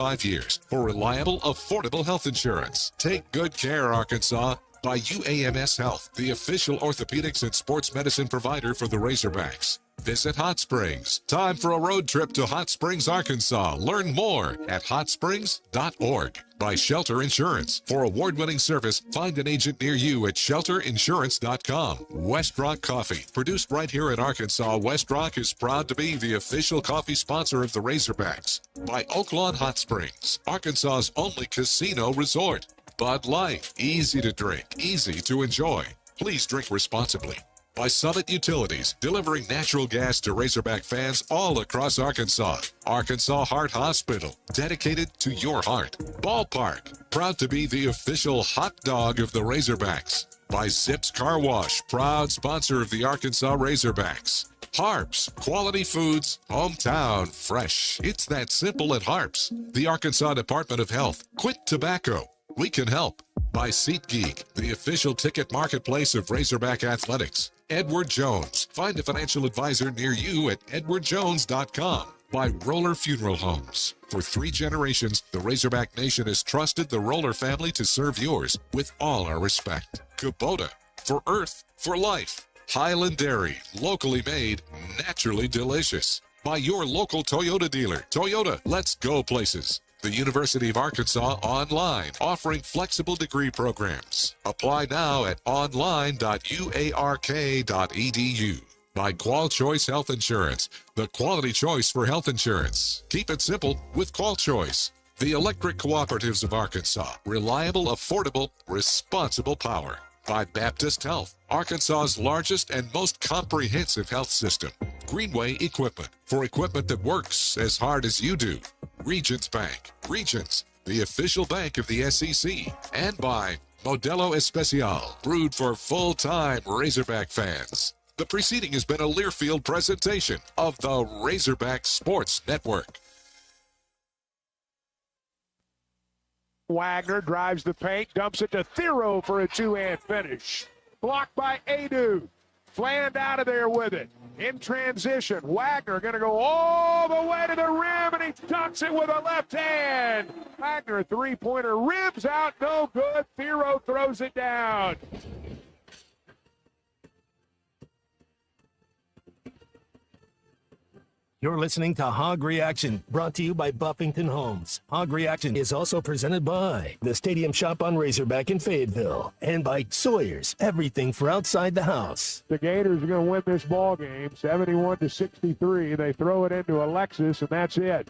5 years for reliable, affordable health insurance. Take good care, Arkansas, by UAMS Health, the official orthopedics and sports medicine provider for the Razorbacks. Visit Hot Springs. Time for a road trip to Hot Springs, Arkansas. Learn more at hotsprings.org. By Shelter Insurance. For award-winning service, find an agent near you at shelterinsurance.com. West Rock Coffee. Produced right here in Arkansas, West Rock is proud to be the official coffee sponsor of the Razorbacks. By Oaklawn Hot Springs, Arkansas's only casino resort. Bud Light. Easy to drink, easy to enjoy. Please drink responsibly. By Summit Utilities, delivering natural gas to Razorback fans all across Arkansas. Arkansas Heart Hospital, dedicated to your heart. Ballpark, proud to be the official hot dog of the Razorbacks. By Zips Car Wash, proud sponsor of the Arkansas Razorbacks. Harps, quality foods, hometown fresh. It's that simple at Harps. The Arkansas Department of Health. Quit tobacco. We can help. By SeatGeek, the official ticket marketplace of Razorback Athletics. Edward Jones. Find a financial advisor near you at edwardjones.com. By Roller Funeral Homes. For 3 generations, the Razorback Nation has trusted the Roller family to serve yours with all our respect. Kubota. For Earth, for life. Highland Dairy. Locally made, naturally delicious. By your local Toyota dealer. Toyota, let's go places. The University of Arkansas Online, offering flexible degree programs. Apply now at online.uark.edu. By Qual Choice Health Insurance, the quality choice for health insurance. Keep it simple with Qual Choice. The Electric Cooperatives of Arkansas, reliable, affordable, responsible power. By Baptist Health, Arkansas's largest and most comprehensive health system. Greenway Equipment, for equipment that works as hard as you do. Regions Bank. Regions, the official bank of the SEC. And by Modelo Especial, brewed for full-time Razorback fans. The preceding has been a Learfield presentation of the Razorback Sports Network. Wagner drives the paint, dumps it to Thero for a two-hand finish. Blocked by Adu. Fland out of there with it. In transition, Wagner going to go all the way to the rim, and he dunks it with a left hand. Wagner, three-pointer, ribs out, no good. Thero throws it down. You're listening to Hog Reaction, brought to you by Buffington Homes. Hog Reaction is also presented by the Stadium Shop on Razorback in Fayetteville and by Sawyer's, everything for outside the house. The Gators are going to win this ball game, 71-63. They throw it into Alexis, and that's it.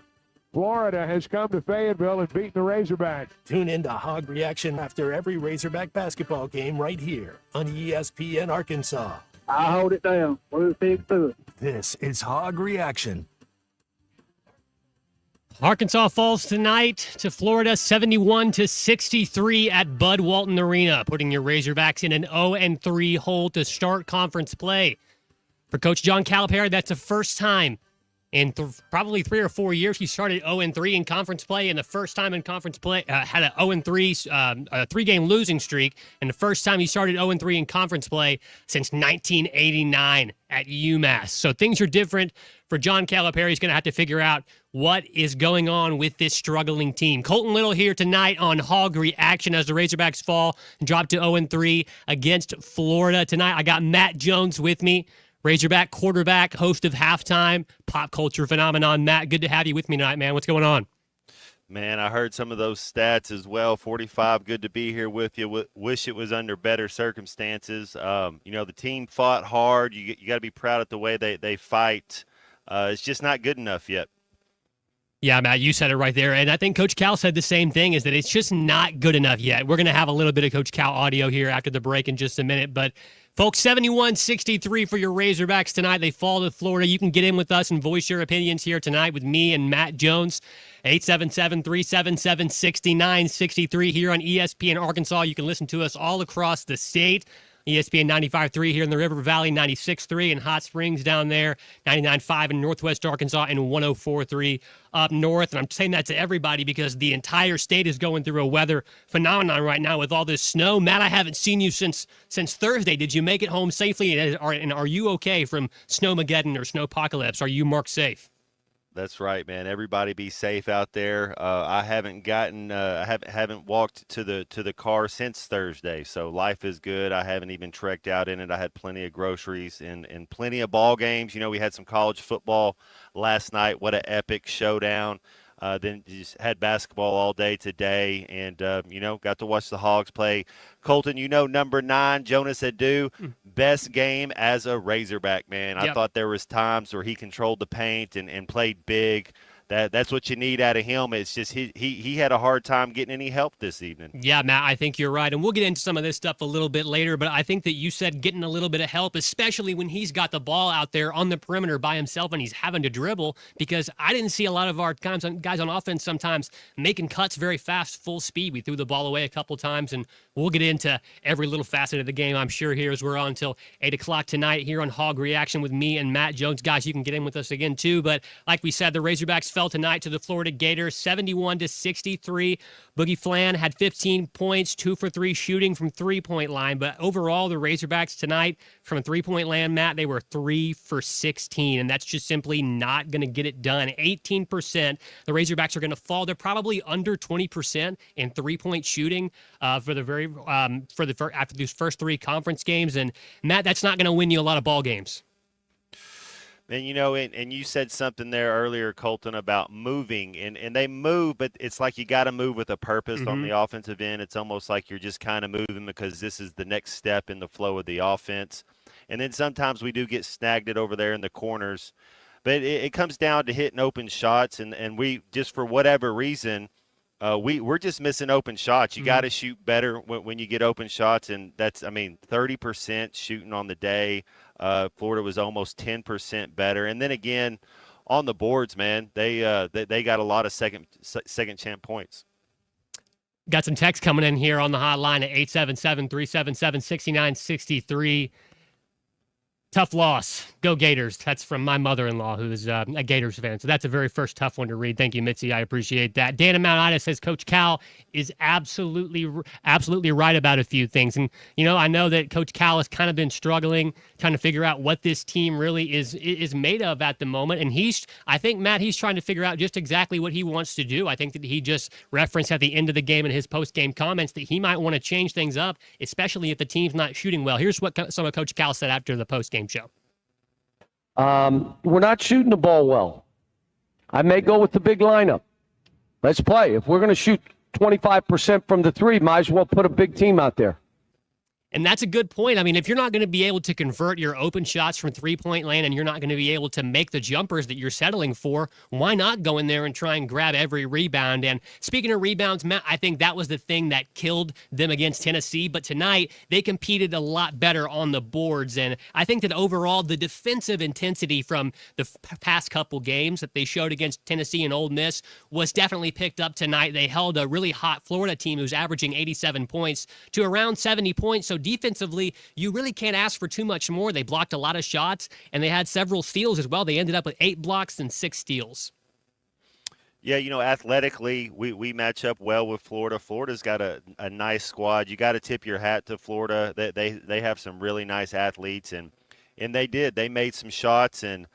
Florida has come to Fayetteville and beaten the Razorbacks. Tune in to Hog Reaction after every Razorback basketball game right here on ESPN Arkansas. I'll hold it down. We'll fix it. This is Hog Reaction. Arkansas falls tonight to Florida 71-63 at Bud Walton Arena, putting your Razorbacks in an 0-3 hole to start conference play. For Coach John Calipari, that's the first time in probably 3 or 4 years he started 0-3 in conference play, and the first time in conference play had a 0-3, a 3-game losing streak, and the first time he started 0-3 in conference play since 1989 at UMass. So things are different for John Calipari. He's going to have to figure out what is going on with this struggling team. Colton Little here tonight on Hog Reaction as the Razorbacks fall and drop to 0-3 against Florida. Tonight I got Matt Jones with me, Razorback quarterback, host of Halftime, pop culture phenomenon. Matt, good to have you with me tonight, man. What's going on? Man, I heard some of those stats as well. 45, good to be here with you. Wish it was under better circumstances. The team fought hard. You got to be proud of the way they fight. It's just not good enough yet. Yeah, Matt, you said it right there. And I think Coach Cal said the same thing, is that it's just not good enough yet. We're going to have a little bit of Coach Cal audio here after the break in just a minute. But, folks, 71-63 for your Razorbacks tonight. They fall to Florida. You can get in with us and voice your opinions here tonight with me and Matt Jones. 877-377-6963 here on ESPN Arkansas. You can listen to us all across the state. ESPN 95.3 here in the River Valley, 96.3 in Hot Springs down there, 99.5 in Northwest Arkansas, and 104.3 up north. And I'm saying that to everybody because the entire state is going through a weather phenomenon right now with all this snow. Matt, I haven't seen you since Thursday. Did you make it home safely? And are you okay from snowmageddon or snowpocalypse? Are you marked safe? That's right, man. Everybody be safe out there. I haven't haven't walked to the car since Thursday, so life is good. I haven't even trekked out in it. I had plenty of groceries and plenty of ball games. We had some college football last night. What an epic showdown. Then just had basketball all day today, and got to watch the Hogs play. Colton, number 9, Jonas Adu, best game as a Razorback, man. Yep. I thought there was times where he controlled the paint and played big. That's what you need out of him. It's just he had a hard time getting any help this evening. Yeah, Matt, I think you're right. And we'll get into some of this stuff a little bit later, but I think that you said getting a little bit of help, especially when he's got the ball out there on the perimeter by himself and he's having to dribble, because I didn't see a lot of our guys on offense sometimes making cuts very fast, full speed. We threw the ball away a couple times, and we'll get into every little facet of the game, I'm sure, here as we're on until 8 o'clock tonight here on Hog Reaction with me and Matt Jones. Guys, you can get in with us again, too. But like we said, the Razorbacks fell tonight to the Florida Gators, 71-63. Boogie Flan had 15 points, 2 for 3 shooting from three-point line. But overall, the Razorbacks tonight from a three-point land, Matt, they were 3 for 16, and that's just simply not going to get it done. 18%. The Razorbacks are going to fall. They're probably under 20% in three-point shooting after these first 3 conference games. And Matt, that's not going to win you a lot of ball games. And and you said something there earlier, Colton, about moving, and they move, but it's like you got to move with a purpose on the offensive end. It's almost like you're just kind of moving because this is the next step in the flow of the offense. And then sometimes we do get snagged it over there in the corners, but it comes down to hitting open shots, and we just, for whatever reason, we're just missing open shots. You got to shoot better when you get open shots, and that's 30% shooting on the day. Florida was almost 10% better, and then again on the boards, man, they got a lot of second chance points. Got some text coming in here on the hotline at 877-377-6963. Tough loss. Go Gators. That's from my mother-in-law, who's a Gators fan. So that's a very first tough one to read. Thank you, Mitzi. I appreciate that. Dan in Mount Ida says Coach Cal is absolutely right about a few things. And, I know that Coach Cal has kind of been struggling, trying to figure out what this team really is made of at the moment. And I think, Matt, he's trying to figure out just exactly what he wants to do. I think that he just referenced at the end of the game in his post-game comments that he might want to change things up, especially if the team's not shooting well. Here's what some of Coach Cal said after the post-game show. We're not shooting the ball well. I may go with the big lineup. Let's play. If we're going to shoot 25% from the 3, might as well put a big team out there. And that's a good point. If you're not going to be able to convert your open shots from three-point land and you're not going to be able to make the jumpers that you're settling for, why not go in there and try and grab every rebound? And speaking of rebounds, Matt, I think that was the thing that killed them against Tennessee. But tonight, they competed a lot better on the boards. And I think that overall, the defensive intensity from the past couple games that they showed against Tennessee and Ole Miss was definitely picked up tonight. They held a really hot Florida team who's averaging 87 points to around 70 points. So defensively, you really can't ask for too much more. They blocked a lot of shots, and they had several steals as well. They ended up with 8 blocks and 6 steals. Yeah, athletically, we match up well with Florida. Florida's got a nice squad. You got to tip your hat to Florida. They have some really nice athletes, and they did. They made some shots, and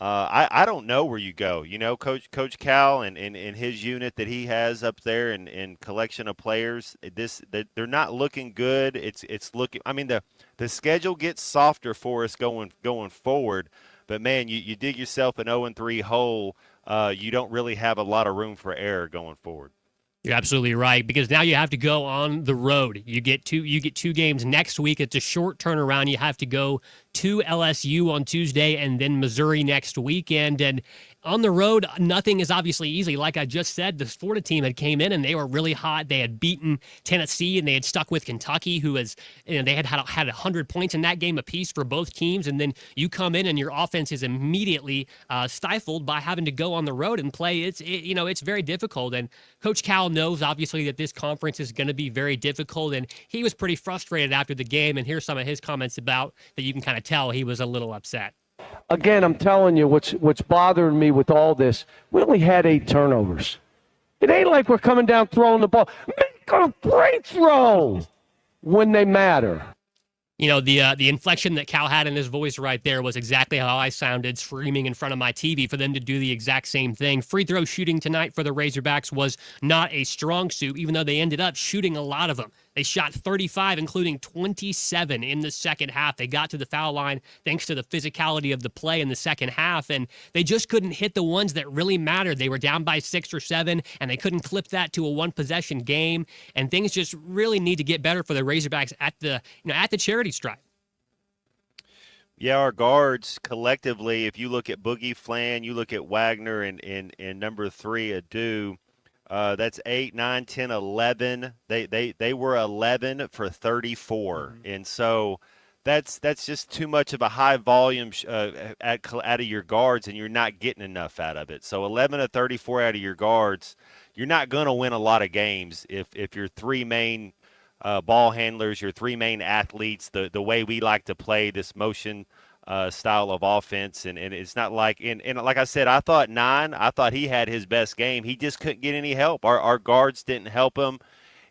I don't know where you go. Coach Cal and his unit that he has up there and collection of players, they're not looking good. It's looking. The schedule gets softer for us going forward, but man, you dig yourself an 0-3 hole. You don't really have a lot of room for error going forward. You're absolutely right, because now you have to go on the road. You get 2 games next week. It's a short turnaround. You have to go to LSU on Tuesday and then Missouri next weekend. And on the road, nothing is obviously easy. Like I just said, this Florida team had came in and they were really hot. They had beaten Tennessee and they had stuck with Kentucky, who was, they had 100 points in that game apiece for both teams. And then you come in and your offense is immediately stifled by having to go on the road and play. It's very difficult. And Coach Cal knows obviously that this conference is going to be very difficult. And he was pretty frustrated after the game. And here's some of his comments about that. You can kind of tell he was a little upset. Again, I'm telling you, what's bothering me with all this, we only had 8 turnovers. It ain't like we're coming down throwing the ball. Make a free throw when they matter. The inflection that Cal had in his voice right there was exactly how I sounded screaming in front of my TV for them to do the exact same thing. Free throw shooting tonight for the Razorbacks was not a strong suit, even though they ended up shooting a lot of them. They shot 35, including 27 in the second half. They got to the foul line thanks to the physicality of the play in the second half, and they just couldn't hit the ones that really mattered. They were down by 6 or 7, and they couldn't clip that to a one-possession game, and things just really need to get better for the Razorbacks at the charity stripe. Yeah, our guards collectively, if you look at Boogie Flan, you look at Wagner and number 3, Adu, that's 8, 9, 10, 11. They were 11 for 34. And so that's just too much of a high volume out of your guards, and you're not getting enough out of it. So 11 of 34 out of your guards, you're not going to win a lot of games if your 3 main ball handlers, your 3 main athletes, the way we like to play this motion style of offense. And it's not like, and like I said, I thought he had his best game. He just couldn't get any help. Our guards didn't help him.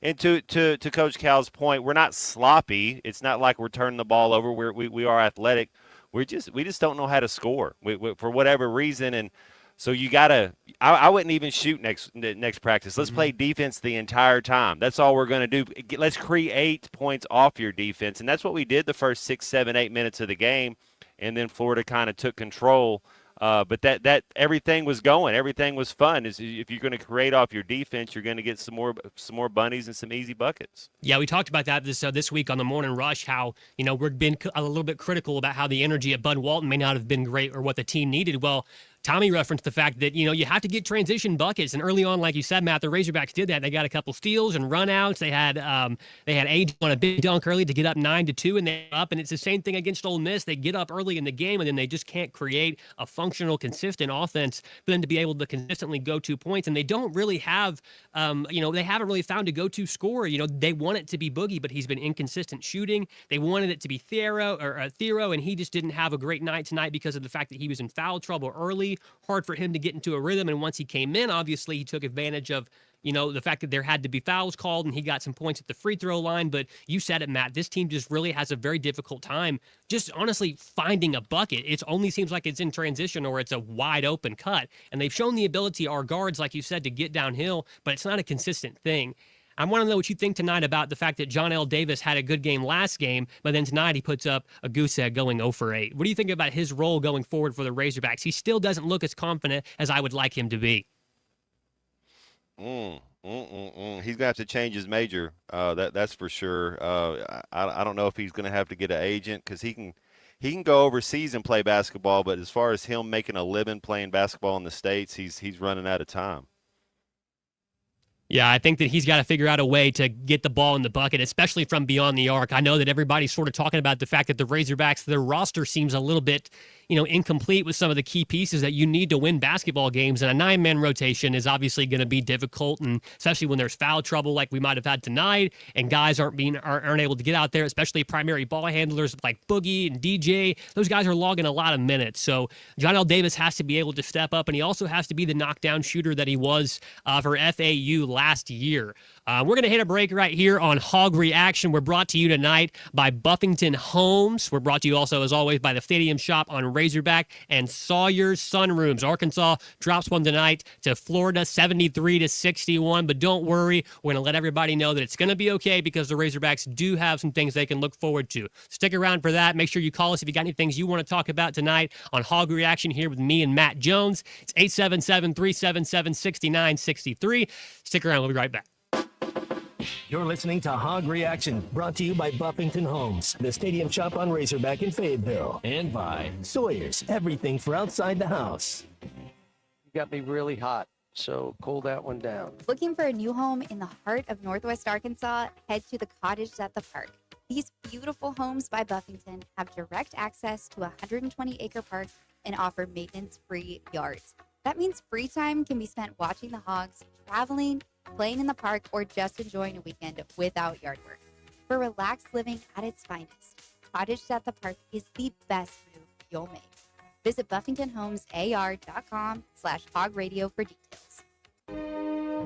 And to Coach Cal's point, we're not sloppy. It's not like we're turning the ball over. We are athletic. We just don't know how to score for whatever reason. And so you gotta. I wouldn't even shoot next practice. Let's play defense the entire time. That's all we're gonna do. Let's create points off your defense, and that's what we did the first 6, 7, 8 minutes of the game, and then Florida kind of took control. But that everything was going, everything was fun. If you're going to create off your defense, you're going to get some more bunnies and some easy buckets. Yeah, we talked about that this week on the Morning Rush. How we've been a little bit critical about how the energy at Bud Walton may not have been great or what the team needed. Well, Tommy referenced the fact that, you have to get transition buckets. And early on, like you said, Matt, the Razorbacks did that. They got a couple steals and runouts. They had AJ on a big dunk early to get up 9-2, and they're up. And it's the same thing against Ole Miss. They get up early in the game, and then they just can't create a functional, consistent offense for them to be able to consistently go 2 points. And they don't really have, they haven't really found a go-to scorer. They want it to be Boogie, but he's been inconsistent shooting. They wanted it to be Thero, and he just didn't have a great night tonight because of the fact that he was in foul trouble early. Hard for him to get into a rhythm, and once he came in, obviously he took advantage of the fact that there had to be fouls called, and he got some points at the free throw line. But you said it, Matt, this team just really has a very difficult time just honestly finding a bucket. It only seems like it's in transition or it's a wide open cut, and they've shown the ability, our guards, like you said, to get downhill, but it's not a consistent thing. I want to know what you think tonight about the fact that John L. Davis had a good game last game, but then tonight he puts up a goose egg going 0 for 8. What do you think about his role going forward for the Razorbacks? He still doesn't look as confident as I would like him to be. He's going to have to change his major. That's for sure. I don't know if he's going to have to get an agent because he can go overseas and play basketball, but as far as him making a living playing basketball in the States, he's running out of time. Yeah, I think that he's got to figure out a way to get the ball in the bucket, especially from beyond the arc. I know that everybody's sort of talking about the fact that the Razorbacks, their roster seems a little bit, incomplete with some of the key pieces that you need to win basketball games. And a 9-man rotation is obviously going to be difficult, and especially when there's foul trouble like we might have had tonight, and guys aren't able to get out there, especially primary ball handlers like Boogie and DJ. Those guys are logging a lot of minutes. So John L. Davis has to be able to step up, and he also has to be the knockdown shooter that he was for FAU last year. We're going to hit a break right here on Hog Reaction. We're brought to you tonight by Buffington Homes. We're brought to you also, as always, by the Stadium Shop on Razorback and Sawyer's Sunrooms. Arkansas drops one tonight to Florida, 73-61. But don't worry, we're going to let everybody know that it's going to be okay because the Razorbacks do have some things they can look forward to. Stick around for that. Make sure you call us if you got any things you want to talk about tonight on Hog Reaction here with me and Matt Jones. It's 877-377-6963. Stick around. We'll be right back. You're listening to Hog Reaction, brought to you by Buffington Homes, the Stadium Shop on Razorback in Fayetteville, and by Sawyer's, everything for outside the house. You got me really hot, so cool that one down. Looking for a new home in the heart of Northwest Arkansas? Head to the Cottage at the Park. These beautiful homes by Buffington have direct access to a 120-acre park and offer maintenance-free yards. That means free time can be spent watching the Hogs, traveling, playing in the park, or just enjoying a weekend without yard work. For relaxed living at its finest, Cottage at the Park is the best move you'll make. Visit BuffingtonHomesAR.com/hogradio for details.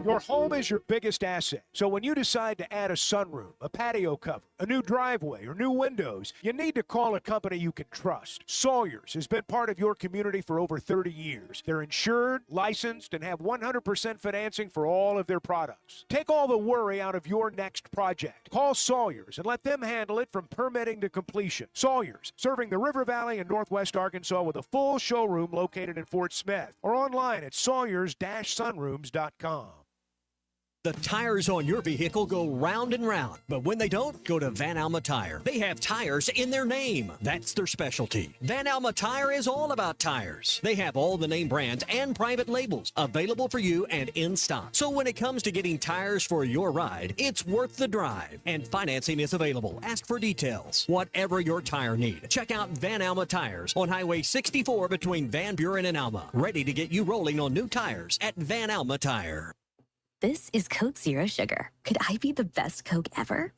Your home is your biggest asset. So when you decide to add a sunroom, a patio cover, a new driveway, or new windows, you need to call a company you can trust. Sawyers has been part of your community for over 30 years. They're insured, licensed, and have 100% financing for all of their products. Take all the worry out of your next project. Call Sawyers and let them handle it from permitting to completion. Sawyers, serving the River Valley and Northwest Arkansas with a full showroom located in Fort Smith or online at sawyers-sunrooms.com. The tires on your vehicle go round and round, but when they don't, go to Van Alma Tire. They have tires in their name. That's their specialty. Van Alma Tire is all about tires. They have all the name brands and private labels available for you and in stock. So when it comes to getting tires for your ride, it's worth the drive. And financing is available. Ask for details. Whatever your tire need, check out Van Alma Tires on Highway 64 between Van Buren and Alma. Ready to get you rolling on new tires at Van Alma Tire. This is Coke Zero Sugar. Could I be the best Coke ever?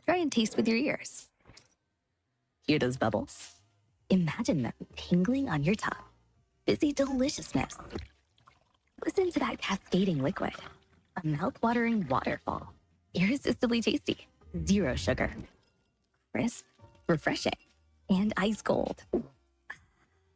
Try and taste with your ears. Hear those bubbles? Imagine them tingling on your tongue. Fizzy deliciousness. Listen to that cascading liquid. A mouth-watering waterfall. Irresistibly tasty. Zero sugar. Crisp, refreshing, and ice cold.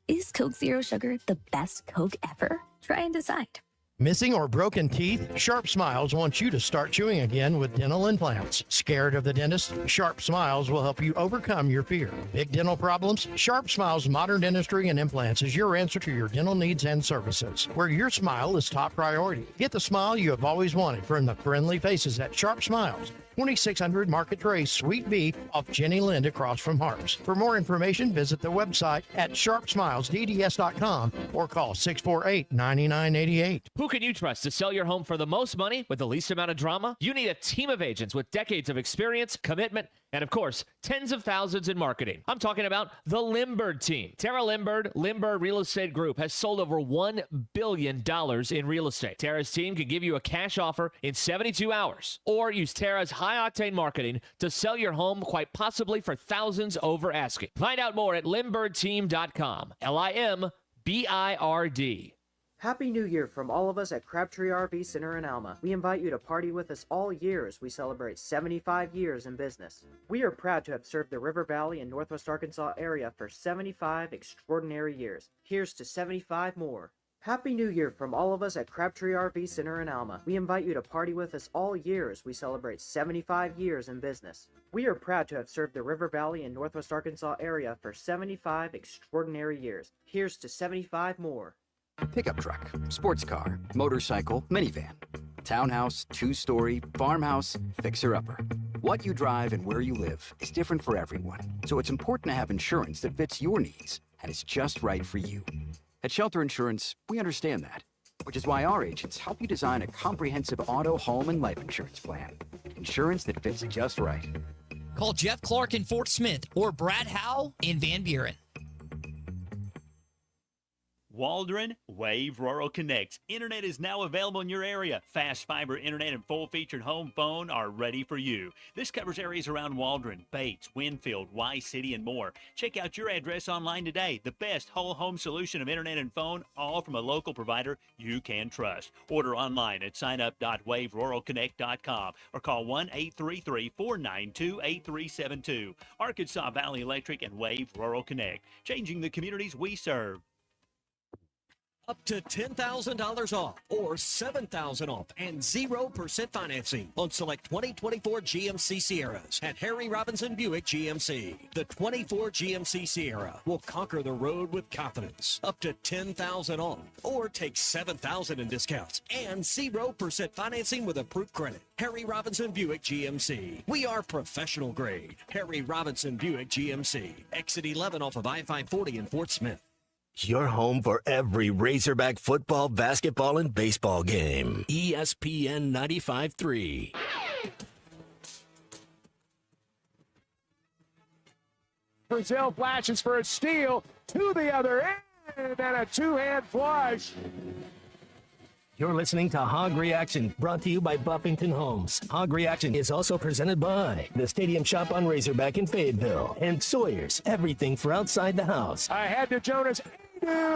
Is Coke Zero Sugar the best Coke ever? Try and decide. Missing or broken teeth? Sharp Smiles wants you to start chewing again with dental implants. Scared of the dentist? Sharp Smiles will help you overcome your fear. Big dental problems? Sharp Smiles Modern Dentistry and Implants is your answer to your dental needs and services, where your smile is top priority. Get the smile you have always wanted from the friendly faces at Sharp Smiles. 2600 Market Trace, Suite B, off Jenny Lind across from Harps. For more information, visit the website at sharpsmilesdds.com or call 648-9988. Who can you trust to sell your home for the most money with the least amount of drama? You need a team of agents with decades of experience, commitment, and of course, tens of thousands in marketing. I'm talking about the Limbird team. Tara Limbird Real Estate Group has sold over $1 billion in real estate. Tara's team can give you a cash offer in 72 hours or use Tara's high-octane marketing to sell your home quite possibly for thousands over asking. Find out more at limbirdteam.com. LIMBIRD. Happy New Year from all of us at Crabtree RV Center in Alma. We invite you to party with us all year as we celebrate 75 years in business. We are proud to have served the River Valley and Northwest Arkansas area for 75 extraordinary years. Here's to 75 more. Happy New Year from all of us at Crabtree RV Center in Alma. We invite you to party with us all year as we celebrate 75 years in business. We are proud to have served the River Valley and Northwest Arkansas area for 75 extraordinary years. Here's to 75 more. Pickup truck, sports car, motorcycle, minivan, townhouse, two-story, farmhouse, fixer-upper. What you drive and where you live is different for everyone, so it's important to have insurance that fits your needs and is just right for you. At Shelter Insurance, we understand that, which is why our agents help you design a comprehensive auto, home, and life insurance plan. Insurance that fits just right. Call Jeff Clark in Fort Smith or Brad Howe in Van Buren. Waldron Wave Rural Connect. Internet is now available in your area. Fast fiber internet and full-featured home phone are ready for you. This covers areas around Waldron, Bates, Winfield, Y-City, and more. Check out your address online today. The best whole home solution of internet and phone, all from a local provider you can trust. Order online at signup.waveruralconnect.com or call 1-833-492-8372. Arkansas Valley Electric and Wave Rural Connect, changing the communities we serve. Up to $10,000 off or $7,000 off and 0% financing on select 2024 GMC Sierras at Harry Robinson Buick GMC. The 24 GMC Sierra will conquer the road with confidence. Up to $10,000 off or take $7,000 in discounts and 0% financing with approved credit. Harry Robinson Buick GMC. We are professional grade. Harry Robinson Buick GMC. Exit 11 off of I-540 in Fort Smith. Your home for every Razorback football, basketball, and baseball game. ESPN 95.3. Brazil flashes for a steal to the other end and a two-hand flush. You're listening to Hog Reaction, brought to you by Buffington Homes. Hog Reaction is also presented by the Stadium Shop on Razorback in Fayetteville and Sawyer's, everything for outside the house. Ahead to Jonas Adu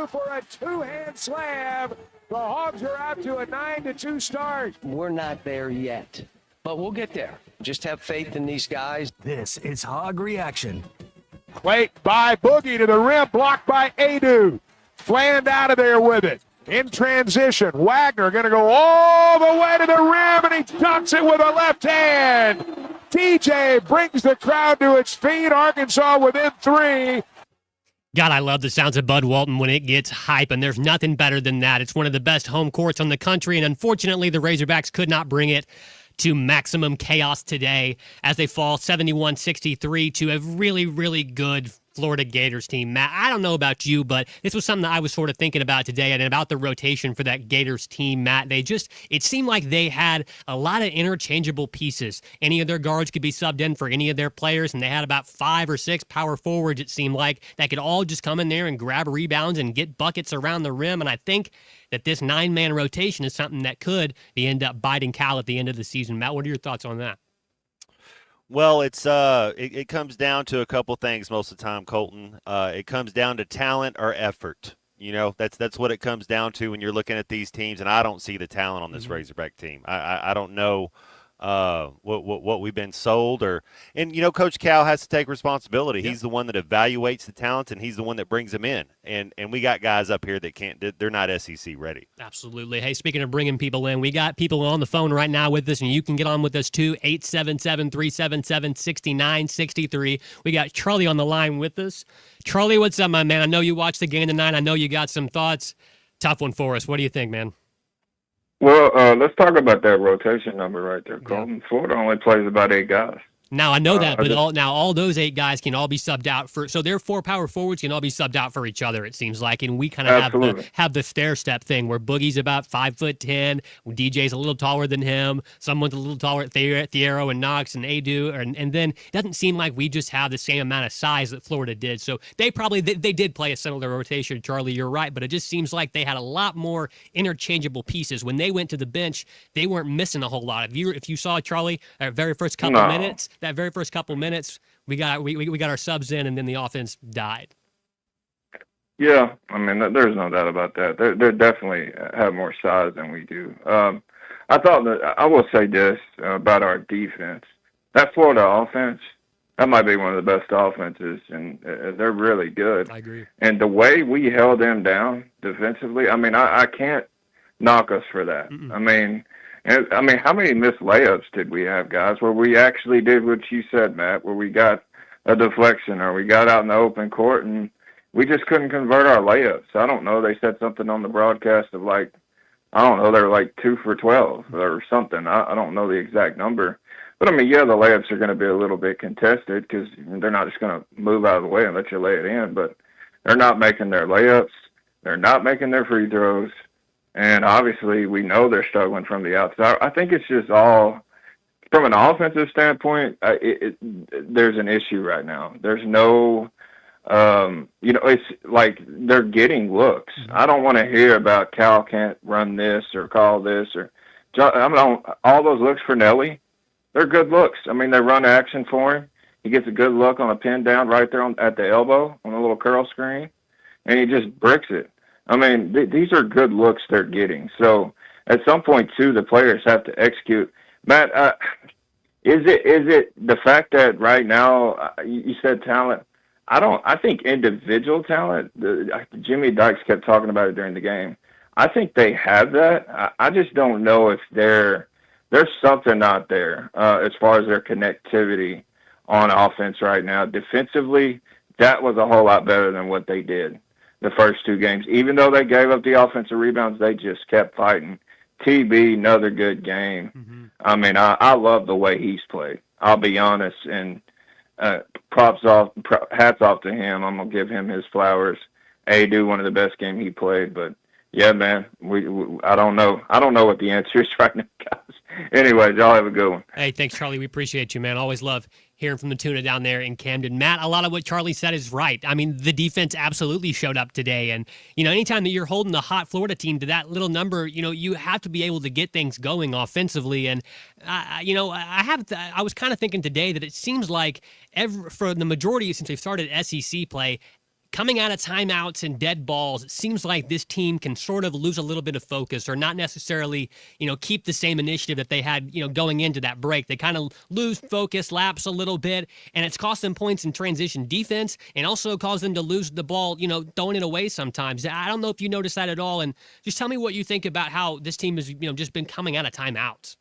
for a two-hand slam. The Hogs are out to a 9-2 start. We're not there yet, but we'll get there. Just have faith in these guys. This is Hog Reaction. Late by Boogie to the rim, blocked by Adu. Fland out of there with it. In transition, Wagner going to go all the way to the rim, and he dunks it with a left hand. TJ brings the crowd to its feet. Arkansas within 3. God, I love the sounds of Bud Walton when it gets hype, and there's nothing better than that. It's one of the best home courts on the country, and unfortunately, the Razorbacks could not bring it to maximum chaos today as they fall 71-63 to a really, really good Florida Gators team. Matt, I don't know about you, but this was something that I was sort of thinking about today and about the rotation for that Gators team, Matt. It seemed like they had a lot of interchangeable pieces. Any of their guards could be subbed in for any of their players, and they had about 5 or 6 power forwards, it seemed like, that could all just come in there and grab rebounds and get buckets around the rim. And I think that this 9-man rotation is something that could end up biting Cal at the end of the season. Matt, what are your thoughts on that? Well, it comes down to a couple things most of the time, Colton. It comes down to talent or effort. You know, that's what it comes down to when you're looking at these teams, and I don't see the talent on this Razorback team. I don't know what we've been sold, and you know, Coach Cal has to take responsibility. He's the one that evaluates the talent, and he's the one that brings them in. And we got guys up here that they're not SEC ready. Absolutely. Hey, speaking of bringing people in, we got people on the phone right now with us, and you can get on with us too. 877-377-6963. We got Charlie on the line with us. Charlie, what's up, my man? I know you watched the game tonight. I know you got some thoughts. Tough one for us. What do you think, man? Well, let's talk about that rotation number right there, Colton. Florida only plays about 8 guys. Now, I know that, but all those 8 guys can all be subbed out for. So their 4 power forwards can all be subbed out for each other, it seems like. And we kind of have the stair-step thing where Boogie's about 5'10", DJ's a little taller than him, someone's a little taller at Thiero and Knox and Adu. And then it doesn't seem like we just have the same amount of size that Florida did. So they did play a similar rotation, Charlie, you're right. But it just seems like they had a lot more interchangeable pieces. When they went to the bench, they weren't missing a whole lot. If you saw, Charlie, our very first couple minutes, that very first couple minutes, we got our subs in, and then the offense died. Yeah, I mean, there's no doubt about that. They definitely have more size than we do. I thought that I will say this about our defense. That Florida offense, that might be one of the best offenses, and they're really good. I agree. And the way we held them down defensively, I mean, I can't knock us for that. I mean, how many missed layups did we have, guys, where we actually did what you said, Matt, where we got a deflection or we got out in the open court and we just couldn't convert our layups. I don't know. They said something on the broadcast of they were like 2 for 12 or something. I don't know the exact number. But, I mean, yeah, the layups are going to be a little bit contested because they're not just going to move out of the way and let you lay it in. But they're not making their layups. They're not making their free throws. And obviously, we know they're struggling from the outside. I think it's just all, from an offensive standpoint, there's an issue right now. There's no, it's like they're getting looks. I don't want to hear about Cal can't run this or call this. All those looks for Nelly, they're good looks. I mean, they run action for him. He gets a good look on a pin down right there at the elbow on a little curl screen, and he just bricks it. I mean, these are good looks they're getting. So at some point, too, the players have to execute. Matt, is it the fact that right now you said talent? I think individual talent. Jimmy Dykes kept talking about it during the game. I think they have that. I just don't know if there's something out there as far as their connectivity on offense right now. Defensively, that was a whole lot better than what they did the first 2 games. Even though they gave up the offensive rebounds, they just kept fighting. TB, another good game. I mean, I love the way he's played. I'll be honest, and hats off to him. I'm going to give him his flowers. Adu, one of the best games he played. But, yeah, man, I don't know. I don't know what the answer is right now, guys. Anyways, y'all have a good one. Hey, thanks, Charlie. We appreciate you, man. Always love hearing from the tuna down there in Camden. Matt, a lot of what Charlie said is right. I mean, the defense absolutely showed up today. And, anytime that you're holding the hot Florida team to that little number, you have to be able to get things going offensively. And, I was kind of thinking today that it seems like for the majority since they've started SEC play, coming out of timeouts and dead balls, it seems like this team can sort of lose a little bit of focus or not necessarily, keep the same initiative that they had, going into that break. They kind of lose focus, lapse a little bit, and it's cost them points in transition defense and also caused them to lose the ball, throwing it away sometimes. I don't know if you noticed that at all, and just tell me what you think about how this team has, just been coming out of timeouts.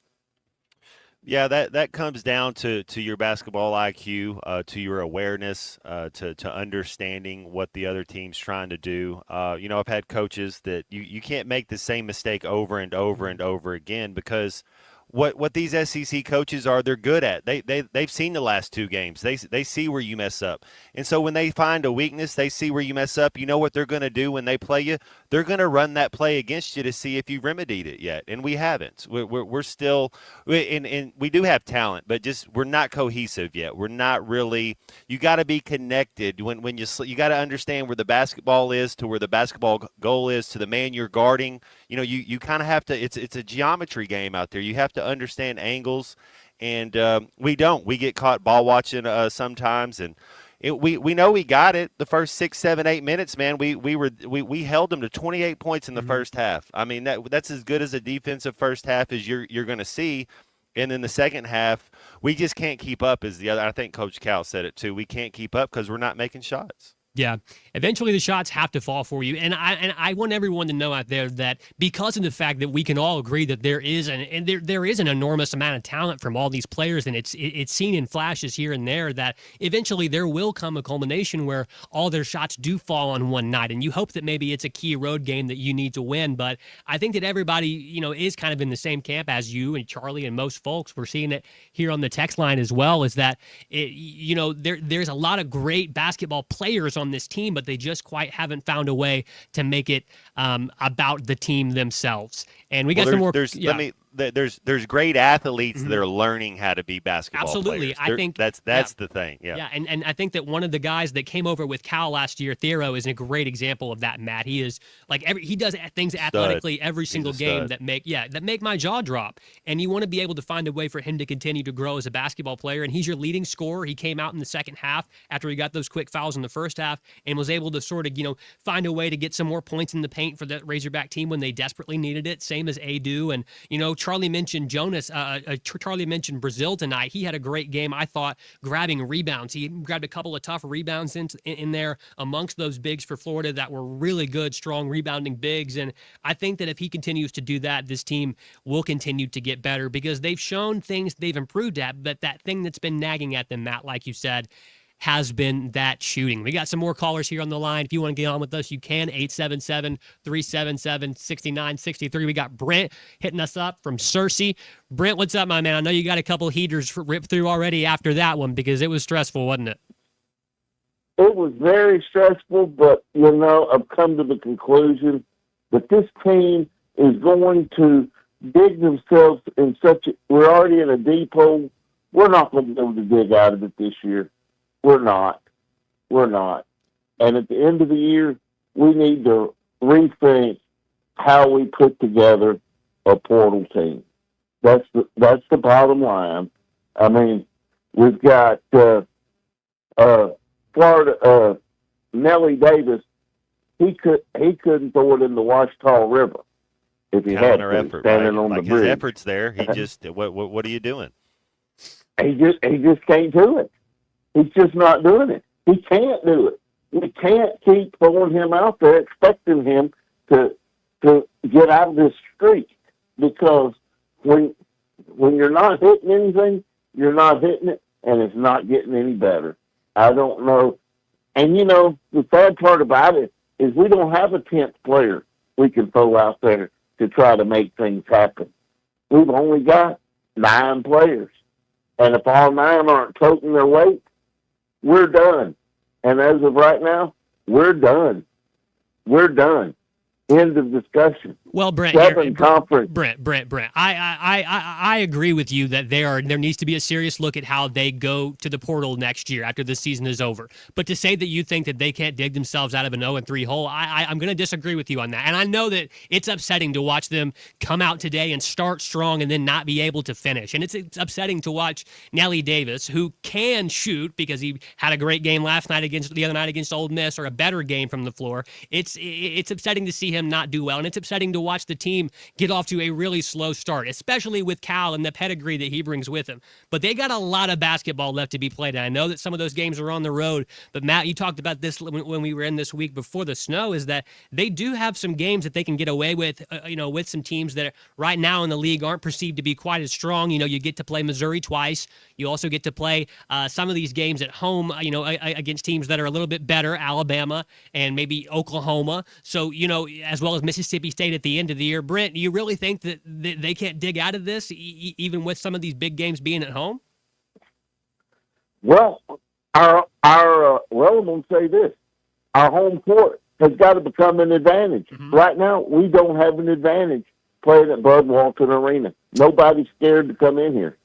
Yeah, that comes down to your basketball IQ, to your awareness, to understanding what the other team's trying to do. I've had coaches that you can't make the same mistake over and over and over again, because what these SEC coaches are, they're good at. They've seen the last two games. They see where you mess up. And so when they find a weakness, they see where you mess up, you know what they're going to do when they play you? They're going to run that play against you to see if you remedied it yet. And we haven't. We're still and we do have talent, but just we're not cohesive yet. We're not really. You got to be connected when you got to understand where the basketball is to where the basketball goal is to the man you're guarding. You kind of have to. It's a geometry game out there. You have to understand angles, and we don't. We get caught ball watching sometimes, and we know we got it the first 6, 7, 8 minutes. Man, we held them to 28 points in the first half. I mean that's as good as a defensive first half as you're going to see. And in the second half, we just can't keep up. As the other, I think Coach Cal said it too. We can't keep up because we're not making shots. Yeah, eventually the shots have to fall for you, and I want everyone to know out there that because of the fact that we can all agree that there is an enormous amount of talent from all these players, and it's seen in flashes here and there, that eventually there will come a culmination where all their shots do fall on one night, and you hope that maybe it's a key road game that you need to win. But I think that everybody is kind of in the same camp as you and Charlie and most folks. We're seeing it here on the text line as well. Is that there's a lot of great basketball players on this team, but they just quite haven't found a way to make it about the team themselves. And we got some more. There's great athletes that are learning how to be basketball Absolutely. players. I think that's the thing. Yeah. Yeah, and I think that one of the guys that came over with Cal last year, Thero, is a great example of that, Matt. He is he does things athletically every single game that make my jaw drop. And you want to be able to find a way for him to continue to grow as a basketball player. And he's your leading scorer. He came out in the second half after he got those quick fouls in the first half and was able to sort of, find a way to get some more points in the paint for the Razorback team when they desperately needed it. Same as Adu. And, Charlie mentioned Charlie mentioned Brazil tonight. He had a great game, I thought, grabbing rebounds. He grabbed a couple of tough rebounds in there amongst those bigs for Florida that were really good, strong rebounding bigs. And I think that if he continues to do that, this team will continue to get better because they've shown things they've improved at, but that thing that's been nagging at them, Matt, like you said, has been that shooting. We got some more callers here on the line. If you want to get on with us, you can. 877-377-6963. We got Brent hitting us up from Searcy. Brent, what's up, my man? I know you got a couple heaters ripped through already after that one because it was stressful, wasn't it? It was very stressful, but, I've come to the conclusion that this team is going to dig themselves in we're already in a deep hole. We're not going to be able to dig out of it this year. We're not. And at the end of the year, we need to rethink how we put together a portal team. That's the bottom line. I mean, we've got Florida Nellie Davis. He couldn't throw it in the Ouachita River if he had to, effort, standing on like the bridge. His effort's there. He just what are you doing? He just can't do it. He's just not doing it. He can't do it. We can't keep throwing him out there, expecting him to get out of this streak. Because when you're not hitting anything, you're not hitting it, and it's not getting any better. I don't know. And the sad part about it is we don't have a 10th player we can throw out there to try to make things happen. We've only got 9 players, and if all 9 aren't toting their weight, we're done. And as of right now, we're done. End of discussion. Well, Brent, Southern Conference. Brent. I agree with you that there needs to be a serious look at how they go to the portal next year after the season is over. But to say that you think that they can't dig themselves out of an 0-3 hole, I'm going to disagree with you on that. And I know that it's upsetting to watch them come out today and start strong and then not be able to finish. And it's upsetting to watch Nelly Davis, who can shoot because he had a great game the other night against Ole Miss, or a better game from the floor. It's upsetting to see him not do well, and it's upsetting to watch the team get off to a really slow start, especially with Cal and the pedigree that he brings with him. But they got a lot of basketball left to be played, and I know that some of those games are on the road, but Matt, you talked about this when we were in this week before the snow, is that they do have some games that they can get away with, with some teams that right now in the league aren't perceived to be quite as strong. You get to play Missouri twice. You also get to play some of these games at home, against teams that are a little bit better, Alabama and maybe Oklahoma. So, as well as Mississippi State at the end of the year. Brent, do you really think that they can't dig out of this, even with some of these big games being at home? Well, I'm going to say this. Our home court has got to become an advantage. Right now, we don't have an advantage playing at Bud Walton Arena. Nobody's scared to come in here.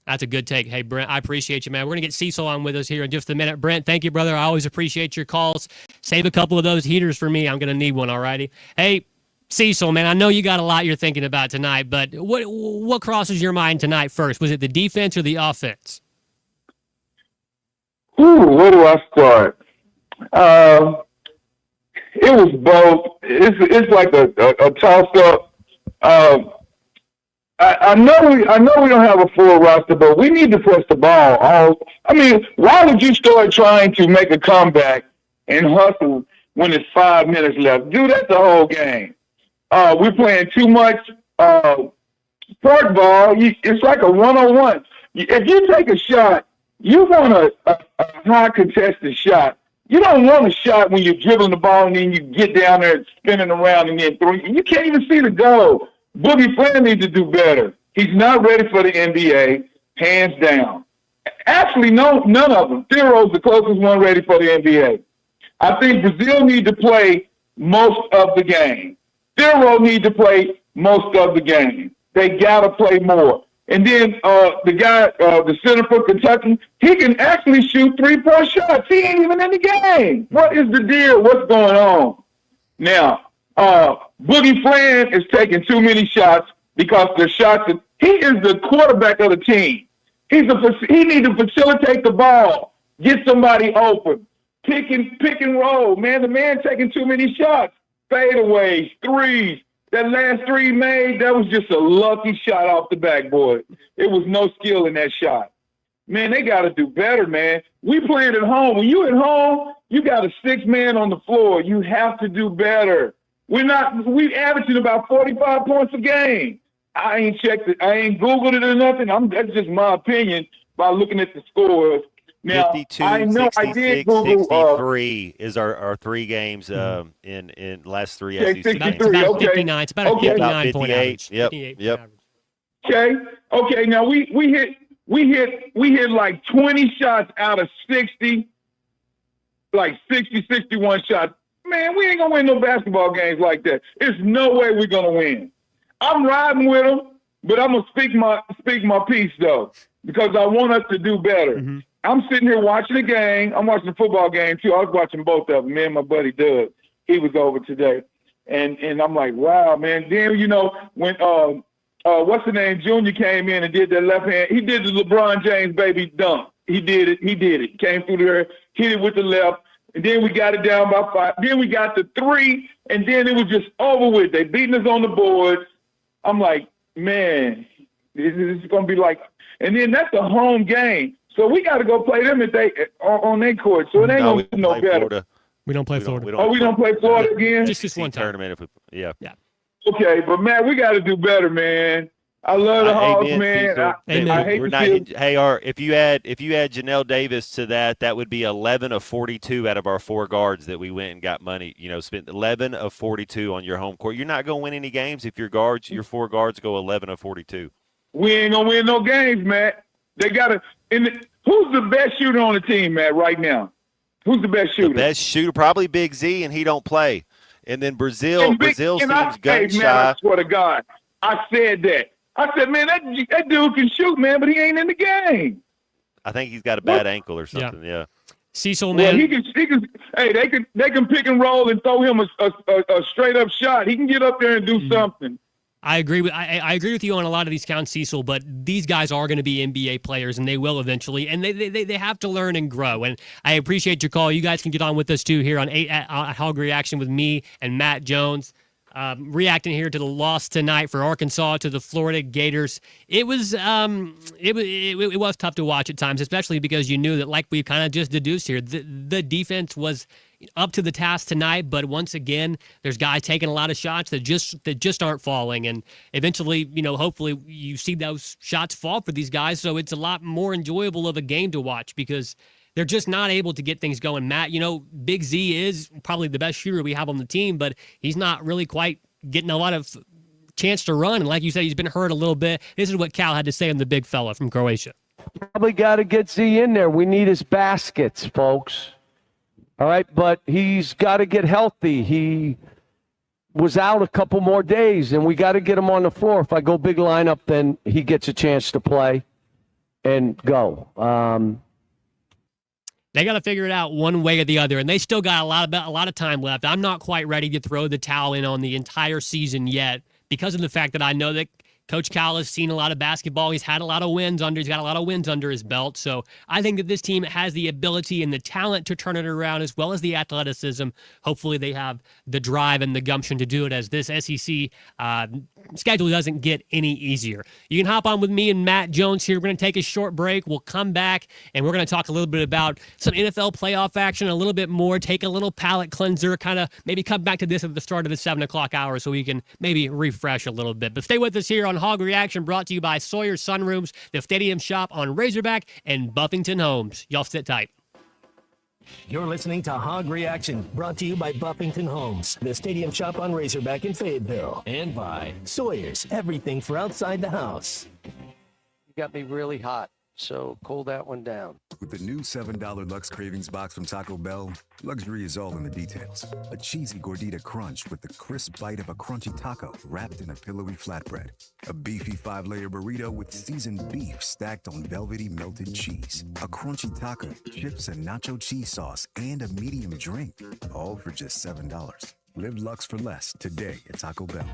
That's a good take. Hey, Brent, I appreciate you, man. We're going to get Cecil on with us here in just a minute. Brent, thank you, brother. I always appreciate your calls. Save a couple of those heaters for me. I'm going to need one, all righty? Hey, Cecil, man, I know you got a lot you're thinking about tonight, but what crosses your mind tonight first? Was it the defense or the offense? Where do I start? It was both. It's like a toss-up. I know we don't have a full roster, but we need to press the ball. Why would you start trying to make a comeback and hustle when it's 5 minutes left? Do that the whole game. We're playing too much park ball. It's like a one-on-one. If you take a shot, you want a high contested shot. You don't want a shot when you're dribbling the ball and then you get down there and spinning around and then three. You can't even see the goal. Boogie Flair needs to do better. He's not ready for the NBA, hands down. Actually, none of them. Thero's the closest one ready for the NBA. I think Brazil needs to play most of the game. Thero needs to play most of the game. They got to play more. And then the guy, the center for Kentucky, he can actually shoot three-point shots. He ain't even in the game. What is the deal? What's going on? Now, Boogie Flan is taking too many shots because the shots he is the quarterback of the team. He needs to facilitate the ball, get somebody open, pick and roll. Man, the man taking too many shots, fadeaways, threes. That last three made, that was just a lucky shot off the backboard. It was no skill in that shot. Man, they got to do better, man. We playing at home. When you at home, you got a 6-man on the floor. You have to do better. We averaging about 45 points a game. I ain't checked it. I ain't Googled it or nothing. That's just my opinion by looking at the scores. Now, 52, I know 66, I did Google 63 is our three games in last three SEC games. 63, about okay. 59. It's about a 59 point average. Yep. 58 Yep. average. Okay. Now we hit like 20 shots out of 60, like 60, 61 shots. Man, we ain't gonna win no basketball games like that. There's no way we're gonna win. I'm riding with them, but I'm gonna speak my piece though, because I want us to do better. Mm-hmm. I'm sitting here watching the game. I'm watching the football game too. I was watching both of them. Me and my buddy Doug, he was over today, and I'm like, wow, man. Then when what's the name, Junior came in and did that left hand. He did the LeBron James baby dunk. He did it. Came through there, hit it with the left. And then we got it down by 5. Then we got the 3, and then it was just over with. They beating us on the boards. I'm like, man, this is going to be like – and then that's a home game. So we got to go play them on their court. So it ain't going to be no better. Florida. We don't play Florida. We don't play Florida again? Just this one time. Tournament. Yeah. Okay, but, man, we got to do better, man. I love the Hogs, man. I hate to see if you add Janelle Davis to that would be 11 of 42 out of our 4 guards that we went and got money. Spent 11 of 42 on your home court. You're not going to win any games if your 4 guards go 11 of 42. We ain't gonna win no games, Matt. They gotta. Who's the best shooter on the team, Matt? Right now, who's the best shooter? The best shooter, probably Big Z, and he don't play. And then Brazil seems gun Hey, man, shy. I swear to God, I said that. I said, man, that dude can shoot, man, but he ain't in the game. I think he's got a bad ankle or something. Yeah. Cecil, Well, man. he can. Hey, they can pick and roll and throw him a straight up shot. He can get up there and do something. I agree with you on a lot of these counts, Cecil, but these guys are going to be NBA players, and they will eventually, and they have to learn and grow. And I appreciate your call. You guys can get on with us too here on 8 at Hog Reaction with me and Matt Jones. Reacting here to the loss tonight for Arkansas to the Florida Gators. It was it was tough to watch at times, especially because you knew that, like we kind of just deduced here, the defense was up to the task tonight. But once again, there's guys taking a lot of shots that just aren't falling, and eventually, hopefully you see those shots fall for these guys. So it's a lot more enjoyable of a game to watch because they're just not able to get things going. Matt, Big Z is probably the best shooter we have on the team, but he's not really quite getting a lot of chance to run. And like you said, he's been hurt a little bit. This is what Cal had to say on the big fella from Croatia. Probably got to get Z in there. We need his baskets, folks. All right, but he's got to get healthy. He was out a couple more days, and we got to get him on the floor. If I go big lineup, then he gets a chance to play and go. They got to figure it out one way or the other, and they still got a lot of time left. I'm not quite ready to throw the towel in on the entire season yet because of the fact that I know that Coach Cal has seen a lot of basketball. He's had a lot of wins he's got a lot of wins under his belt. So I think that this team has the ability and the talent to turn it around as well as the athleticism. Hopefully they have the drive and the gumption to do it as this SEC schedule doesn't get any easier. You can hop on with me and Matt Jones here. We're going to take a short break. We'll come back and we're going to talk a little bit about some NFL playoff action, a little bit more, take a little palate cleanser, kind of maybe come back to this at the start of the 7 o'clock hour so we can maybe refresh a little bit. But stay with us here on Hog Reaction, brought to you by Sawyer Sunrooms, the Stadium Shop on Razorback, and Buffington Homes. Y'all sit tight. You're listening to Hog Reaction, brought to you by Buffington Homes, the Stadium Shop on Razorback in Fayetteville, and by Sawyer's, everything for outside the house. You got me really hot, so cool that one down. With the new $7 Lux Cravings box from Taco Bell, luxury is all in the details. A cheesy gordita crunch with the crisp bite of a crunchy taco wrapped in a pillowy flatbread. A beefy 5-layer burrito with seasoned beef stacked on velvety melted cheese. A crunchy taco, chips and nacho cheese sauce, and a medium drink. All for just $7. Live Lux for less today at Taco Bell.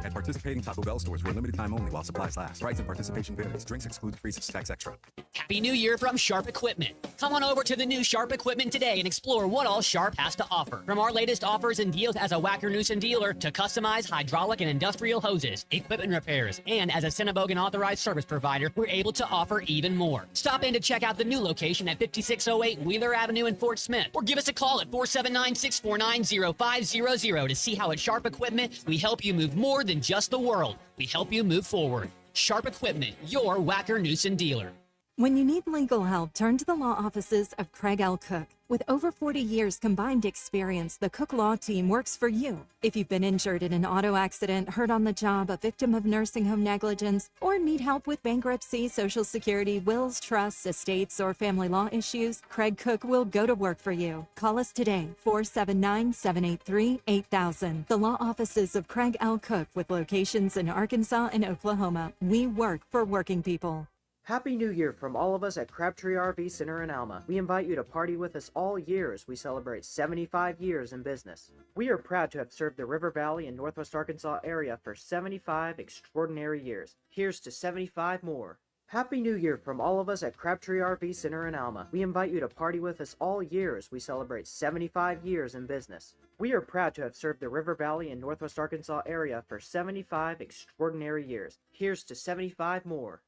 At participating Taco Bell stores for a limited time only while supplies last. Price and participation varies. Drinks exclude free tax extra. Happy New Year from Sharp Equipment. Come on over to the new Sharp Equipment today and explore what all Sharp has to offer. From our latest offers and deals as a Wacker-Neuson dealer to customized hydraulic and industrial hoses, equipment repairs, and as a Cinnabogan authorized service provider, we're able to offer even more. Stop in to check out the new location at 5608 Wheeler Avenue in Fort Smith, or give us a call at 479-649-0500 to see how at Sharp Equipment we help you move more than just the world. We help you move forward. Sharp Equipment, your Wacker-Neuson dealer. When you need legal help, turn to the law offices of Craig L. Cook. With over 40 years combined experience, the Cook Law Team works for you. If you've been injured in an auto accident, hurt on the job, a victim of nursing home negligence, or need help with bankruptcy, Social Security, wills, trusts, estates, or family law issues, Craig Cook will go to work for you. Call us today, 479-783-8000. The law offices of Craig L. Cook with locations in Arkansas and Oklahoma. We work for working people. Happy New Year from all of us at Crabtree RV Center in Alma. We invite you to party with us all year as we celebrate 75 years in business. We are proud to have served the River Valley and Northwest Arkansas area for 75 extraordinary years. Here's to 75 more. Happy New Year from all of us at Crabtree RV Center in Alma. We invite you to party with us all year as we celebrate 75 years in business. We are proud to have served the River Valley and Northwest Arkansas area for 75 extraordinary years. Here's to 75 more.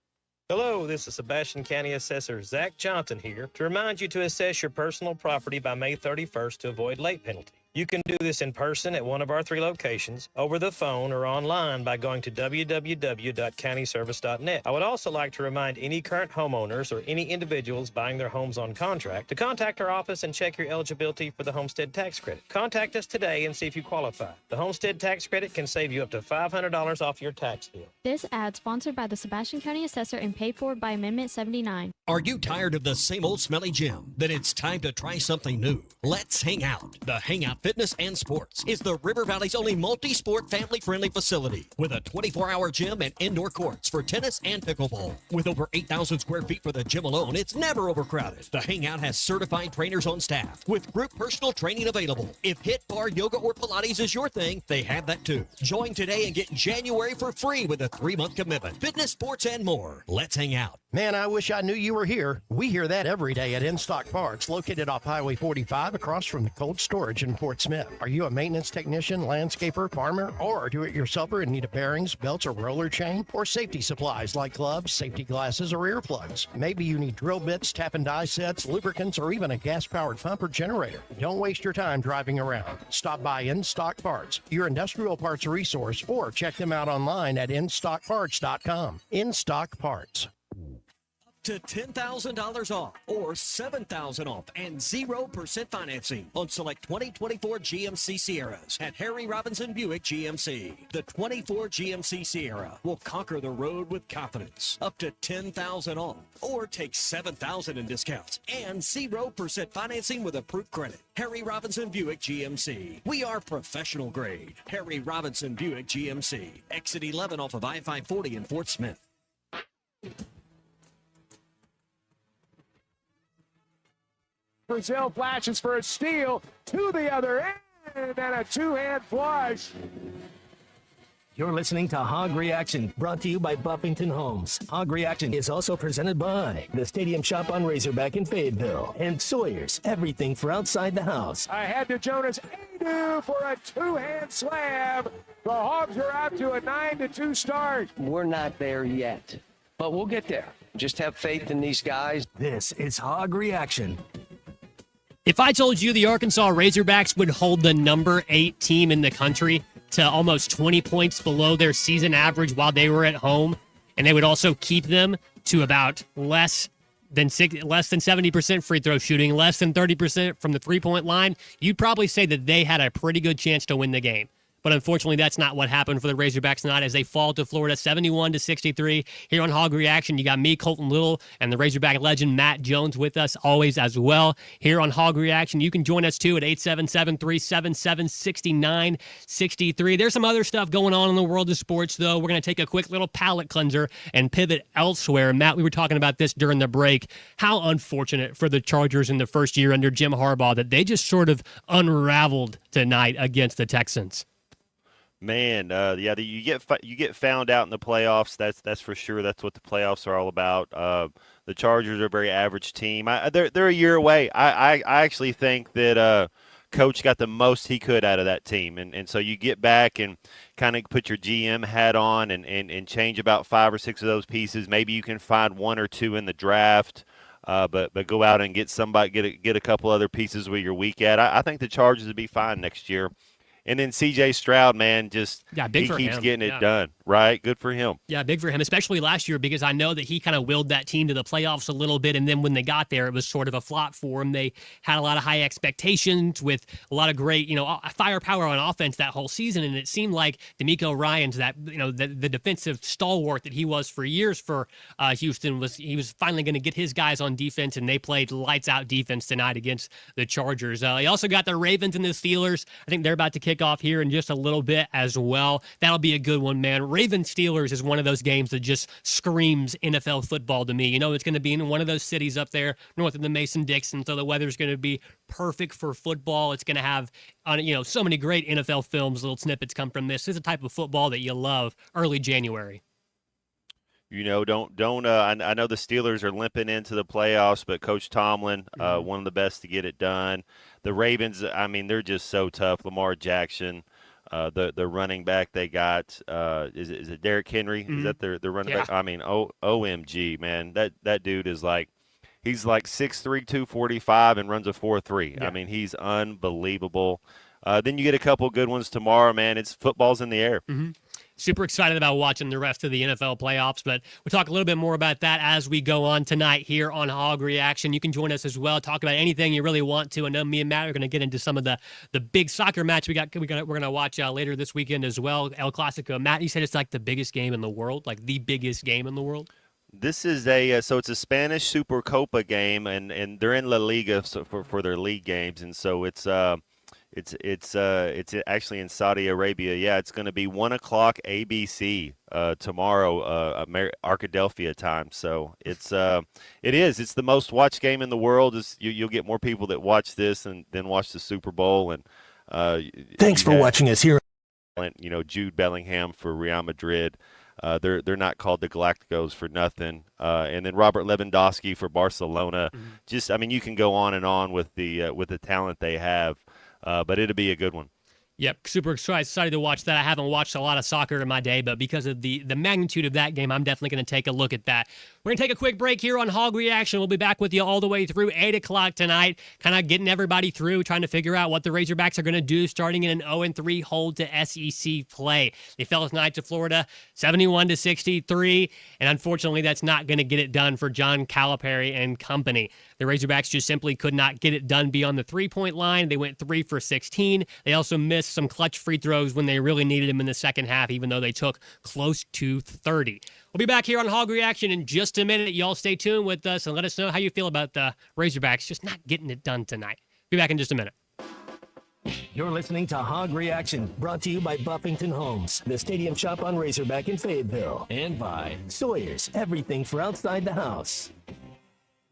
Hello, this is Sebastian County Assessor Zach Johnson here to remind you to assess your personal property by May 31st to avoid late penalty. You can do this in person at one of our 3 locations, over the phone, or online by going to www.countyservice.net. I would also like to remind any current homeowners or any individuals buying their homes on contract to contact our office and check your eligibility for the homestead tax credit. Contact us today and see if you qualify. The homestead tax credit can save you up to $500 off your tax bill. This ad sponsored by the Sebastian County Assessor and paid for by Amendment 79. Are you tired of the same old smelly gym? Then it's time to try something new. Let's hang out. The Hangout Fitness and Sports is the River Valley's only multi-sport family-friendly facility with a 24-hour gym and indoor courts for tennis and pickleball. With over 8,000 square feet for the gym alone, it's never overcrowded. The Hangout has certified trainers on staff with group personal training available. If HIIT, bar, yoga, or Pilates is your thing, they have that too. Join today and get January for free with a 3-month commitment. Fitness, sports, and more. Let's hang out. Man, I wish I knew you were here. We hear that every day at In Stock Parts, located off Highway 45 across from the cold storage in Fort Smith. Are you a maintenance technician, landscaper, farmer, or a do-it-yourselfer in need of bearings, belts, or roller chain? Or safety supplies like gloves, safety glasses, or earplugs? Maybe you need drill bits, tap and die sets, lubricants, or even a gas-powered pump or generator. Don't waste your time driving around. Stop by In Stock Parts, your industrial parts resource, or check them out online at InStockParts.com. In Stock Parts. To $10,000 off or $7,000 off and 0% financing on select 2024 GMC Sierras at Harry Robinson Buick GMC. The 24 GMC Sierra will conquer the road with confidence. Up to $10,000 off or take $7,000 in discounts and 0% financing with approved credit. Harry Robinson Buick GMC. We are professional grade. Harry Robinson Buick GMC. Exit 11 off of I-540 in Fort Smith. Brazil flashes for a steal to the other end and a two-hand flush. You're listening to Hog Reaction, brought to you by Buffington Homes. Hog Reaction is also presented by the Stadium Shop on Razorback in Fayetteville and Sawyer's, everything for outside the house. Ahead to Jonas Adu for a two-hand slam. The Hogs are out to a 9-2 start. We're not there yet, but we'll get there. Just have faith in these guys. This is Hog Reaction. If I told you the Arkansas Razorbacks would hold the number 8 team in the country to almost 20 points below their season average while they were at home, and they would also keep them to about less than 70% free throw shooting, less than 30% from the three-point line, you'd probably say that they had a pretty good chance to win the game. But unfortunately, that's not what happened for the Razorbacks tonight as they fall to Florida 71-63. Here on Hog Reaction, you got me, Colton Little, and the Razorback legend Matt Jones with us always as well. Here on Hog Reaction, you can join us too at 877-377-6963. There's some other stuff going on in the world of sports, though. We're going to take a quick little palate cleanser and pivot elsewhere. Matt, we were talking about this during the break. How unfortunate for the Chargers in the first year under Jim Harbaugh that they just sort of unraveled tonight against the Texans. Man, yeah, you get found out in the playoffs. That's for sure. That's what the playoffs are all about. The Chargers are a very average team. They're a year away. I actually think that Coach got the most he could out of that team, and so you get back and kind of put your GM hat on and change about 5 or 6 of those pieces. Maybe you can find 1 or 2 in the draft. But go out and get somebody, get a couple other pieces where you're weak at. I think the Chargers will be fine next year. And then C.J. Stroud, man, he keeps getting it done, right? Good for him. Yeah, big for him, especially last year because I know that he kind of willed that team to the playoffs a little bit, and then when they got there, it was sort of a flop for him. They had a lot of high expectations with a lot of great, firepower on offense that whole season, and it seemed like DeMeco Ryans, that the defensive stalwart that he was for years for Houston, was finally going to get his guys on defense, and they played lights out defense tonight against the Chargers. He also got the Ravens and the Steelers. I think they're about to kick off here in just a little bit as well. That'll be a good one, man. Ravens-Steelers is one of those games that just screams NFL football to me. It's going to be in one of those cities up there north of the Mason-Dixon, so the weather's going to be perfect for football. It's going to have, so many great NFL films, little snippets come from this. This is a type of football that you love early January. I know the Steelers are limping into the playoffs, but Coach Tomlin, one of the best to get it done. The Ravens, they're just so tough. Lamar Jackson, the running back they got, is it Derrick Henry? Mm-hmm. Is that their running back? OMG, man. That dude is he's 6'3", 245 and runs a 4.3. Yeah. He's unbelievable. Then you get a couple good ones tomorrow, man. Football's in the air. Mm-hmm. Super excited about watching the rest of the NFL playoffs, but we'll talk a little bit more about that as we go on tonight here on Hog Reaction. You can join us as well, talk about anything you really want to. I know me and Matt are going to get into some of the big soccer match we're going to watch later this weekend as well, El Clasico. Matt, you said it's the biggest game in the world, the biggest game in the world? This is so it's a Spanish Supercopa game, and they're in La Liga for their league games, and so it's It's actually in Saudi Arabia. Yeah, it's going to be 1 o'clock ABC tomorrow, Arkadelphia time. So it's the most watched game in the world. You'll get more people that watch this and then watch the Super Bowl. And Thanks for watching us here. Jude Bellingham for Real Madrid. They're not called the Galacticos for nothing. And then Robert Lewandowski for Barcelona. You can go on and on with the talent they have. But it'll be a good one. Yep, super excited to watch that. I haven't watched a lot of soccer in my day, but because of the magnitude of that game, I'm definitely going to take a look at that. We're going to take a quick break here on Hog Reaction. We'll be back with you all the way through 8 o'clock tonight, kind of getting everybody through, trying to figure out what the Razorbacks are going to do starting in an 0-3 hold to SEC play. They fell tonight to Florida, 71-63, and unfortunately that's not going to get it done for John Calipari and company. The Razorbacks just simply could not get it done beyond the three-point line. They went 3 for 16. They also missed some clutch free throws when they really needed them in the second half, even though they took close to 30. We'll be back here on Hog Reaction in just a minute. Y'all stay tuned with us and let us know how you feel about the Razorbacks just not getting it done tonight. Be back in just a minute. You're listening to Hog Reaction, brought to you by Buffington Homes, the Stadium Shop on Razorback in Fayetteville, and by Sawyer's, everything for outside the house. You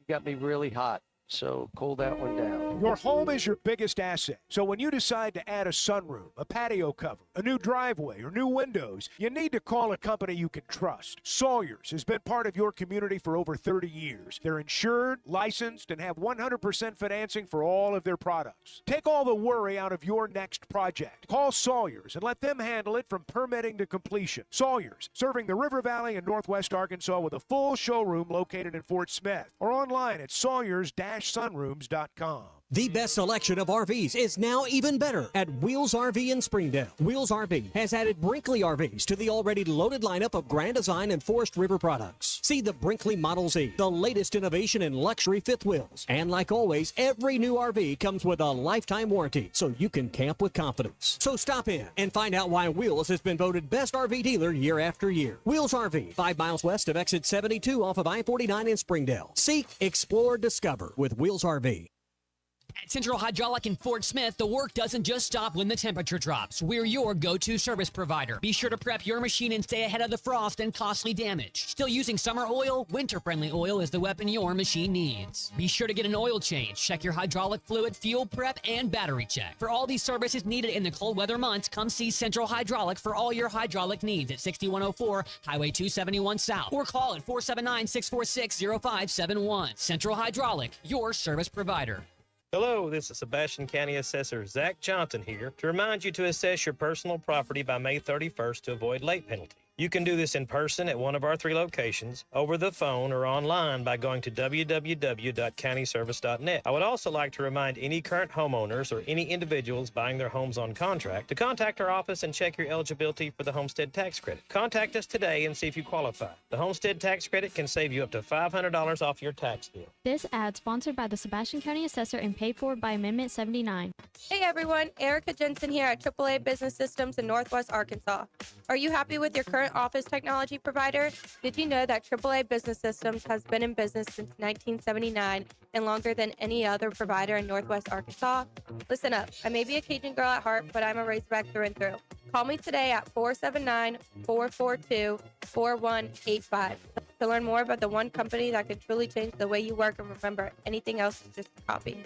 got me really hot, so cool that one down. Your home is your biggest asset. So when you decide to add a sunroom, a patio cover, a new driveway, or new windows, you need to call a company you can trust. Sawyer's has been part of your community for over 30 years. They're insured, licensed, and have 100% financing for all of their products. Take all the worry out of your next project. Call Sawyer's and let them handle it from permitting to completion. Sawyer's, serving the River Valley and Northwest Arkansas with a full showroom located in Fort Smith or online at sawyers-sunrooms.com. The best selection of RVs is now even better at Wheels RV in Springdale. Wheels RV has added Brinkley RVs to the already loaded lineup of Grand Design and Forest River products. See the Brinkley Model Z, the latest innovation in luxury fifth wheels. And like always, every new RV comes with a lifetime warranty, so you can camp with confidence. So stop in and find out why Wheels has been voted best RV dealer year after year. Wheels RV, 5 miles west of exit 72 off of I-49 in Springdale. Seek, explore, discover with Wheels RV. At Central Hydraulic in Fort Smith, the work doesn't just stop when the temperature drops. We're your go-to service provider. Be sure to prep your machine and stay ahead of the frost and costly damage. Still using summer oil? Winter-friendly oil is the weapon your machine needs. Be sure to get an oil change. Check your hydraulic fluid, fuel prep, and battery check. For all these services needed in the cold weather months, come see Central Hydraulic for all your hydraulic needs at 6104 Highway 271 South or call at 479-646-0571. Central Hydraulic, your service provider. Hello, this is Sebastian County Assessor Zach Johnson here to remind you to assess your personal property by May 31st to avoid late penalty. You can do this in person at one of our 3 locations, over the phone, or online by going to www.countyservice.net. I would also like to remind any current homeowners or any individuals buying their homes on contract to contact our office and check your eligibility for the homestead tax credit. Contact us today and see if you qualify. The homestead tax credit can save you up to $500 off your tax bill. This ad sponsored by the Sebastian County Assessor and paid for by Amendment 79. Hey everyone, Erica Jensen here at AAA Business Systems in Northwest Arkansas. Are you happy with your current office technology provider? Did you know that AAA Business Systems has been in business since 1979 and longer than any other provider in Northwest Arkansas? Listen up, I may be a Cajun girl at heart, but I'm a Razorback through and through. Call me today at 479-442-4185 to learn more about the one company that can truly change the way you work and remember anything else is just a copy.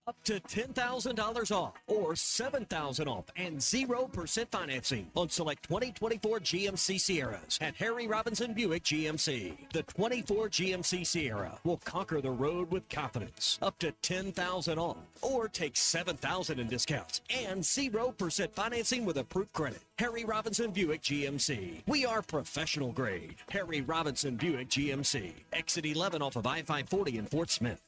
Up to $10,000 off or $7,000 off and 0% financing on select 2024 GMC Sierras at Harry Robinson Buick GMC. The 24 GMC Sierra will conquer the road with confidence. Up to $10,000 off or take $7,000 in discounts and 0% financing with approved credit. Harry Robinson Buick GMC. We are professional grade. Harry Robinson Buick GMC. Exit 11 off of I-540 in Fort Smith.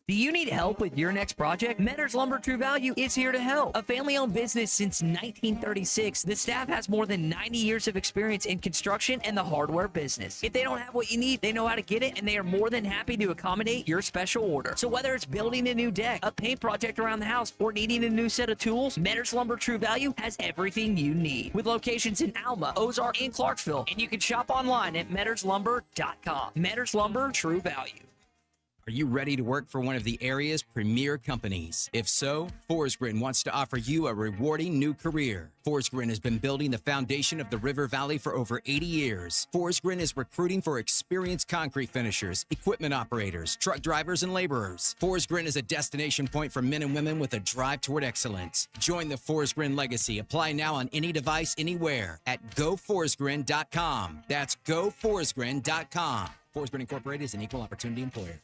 Do you need help with your next project? Metters Lumber True Value is here to help. A family-owned business since 1936, the staff has more than 90 years of experience in construction and the hardware business. If they don't have what you need, they know how to get it, and they are more than happy to accommodate your special order. So whether it's building a new deck, a paint project around the house, or needing a new set of tools, Metters Lumber True Value has everything you need. With locations in Alma, Ozark, and Clarksville, and you can shop online at metterslumber.com. Metters Lumber True Value. Are you ready to work for one of the area's premier companies? If so, Forsgren wants to offer you a rewarding new career. Forsgren has been building the foundation of the River Valley for over 80 years. Forsgren is recruiting for experienced concrete finishers, equipment operators, truck drivers, and laborers. Forsgren is a destination point for men and women with a drive toward excellence. Join the Forsgren legacy. Apply now on any device, anywhere at goforsgren.com. That's goforsgren.com. Forsgren Incorporated is an equal opportunity employer.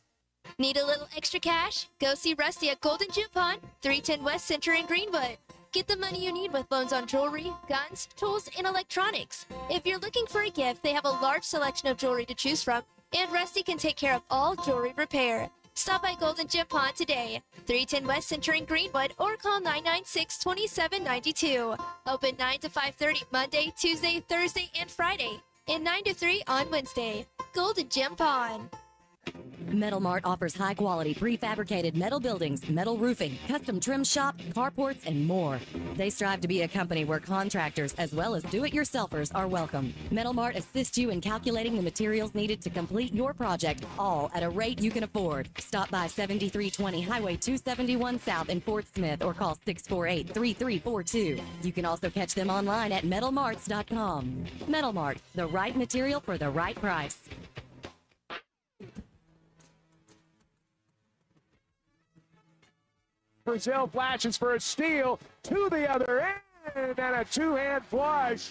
Need a little extra cash? Go see Rusty at Golden Gym Pond, 310 West Center in Greenwood. Get the money you need with loans on jewelry, guns, tools, and electronics. If you're looking for a gift, they have a large selection of jewelry to choose from, and Rusty can take care of all jewelry repair. Stop by Golden Gym Pond today, 310 West Center in Greenwood, or call 996-2792. Open 9 to 5:30 Monday, Tuesday, Thursday, and Friday, and 9 to 3 on Wednesday. Golden Gym Pond. Metal Mart offers high-quality prefabricated metal buildings, metal roofing, custom trim shop, carports, and more. They strive to be a company where contractors as well as do-it-yourselfers are welcome. Metal Mart assists you in calculating the materials needed to complete your project, all at a rate you can afford. Stop by 7320 Highway 271 South in Fort Smith or call 648-3342. You can also catch them online at metalmarts.com. Metal Mart, the right material for the right price. Brazil flashes for a steal to the other end and a two-hand flush.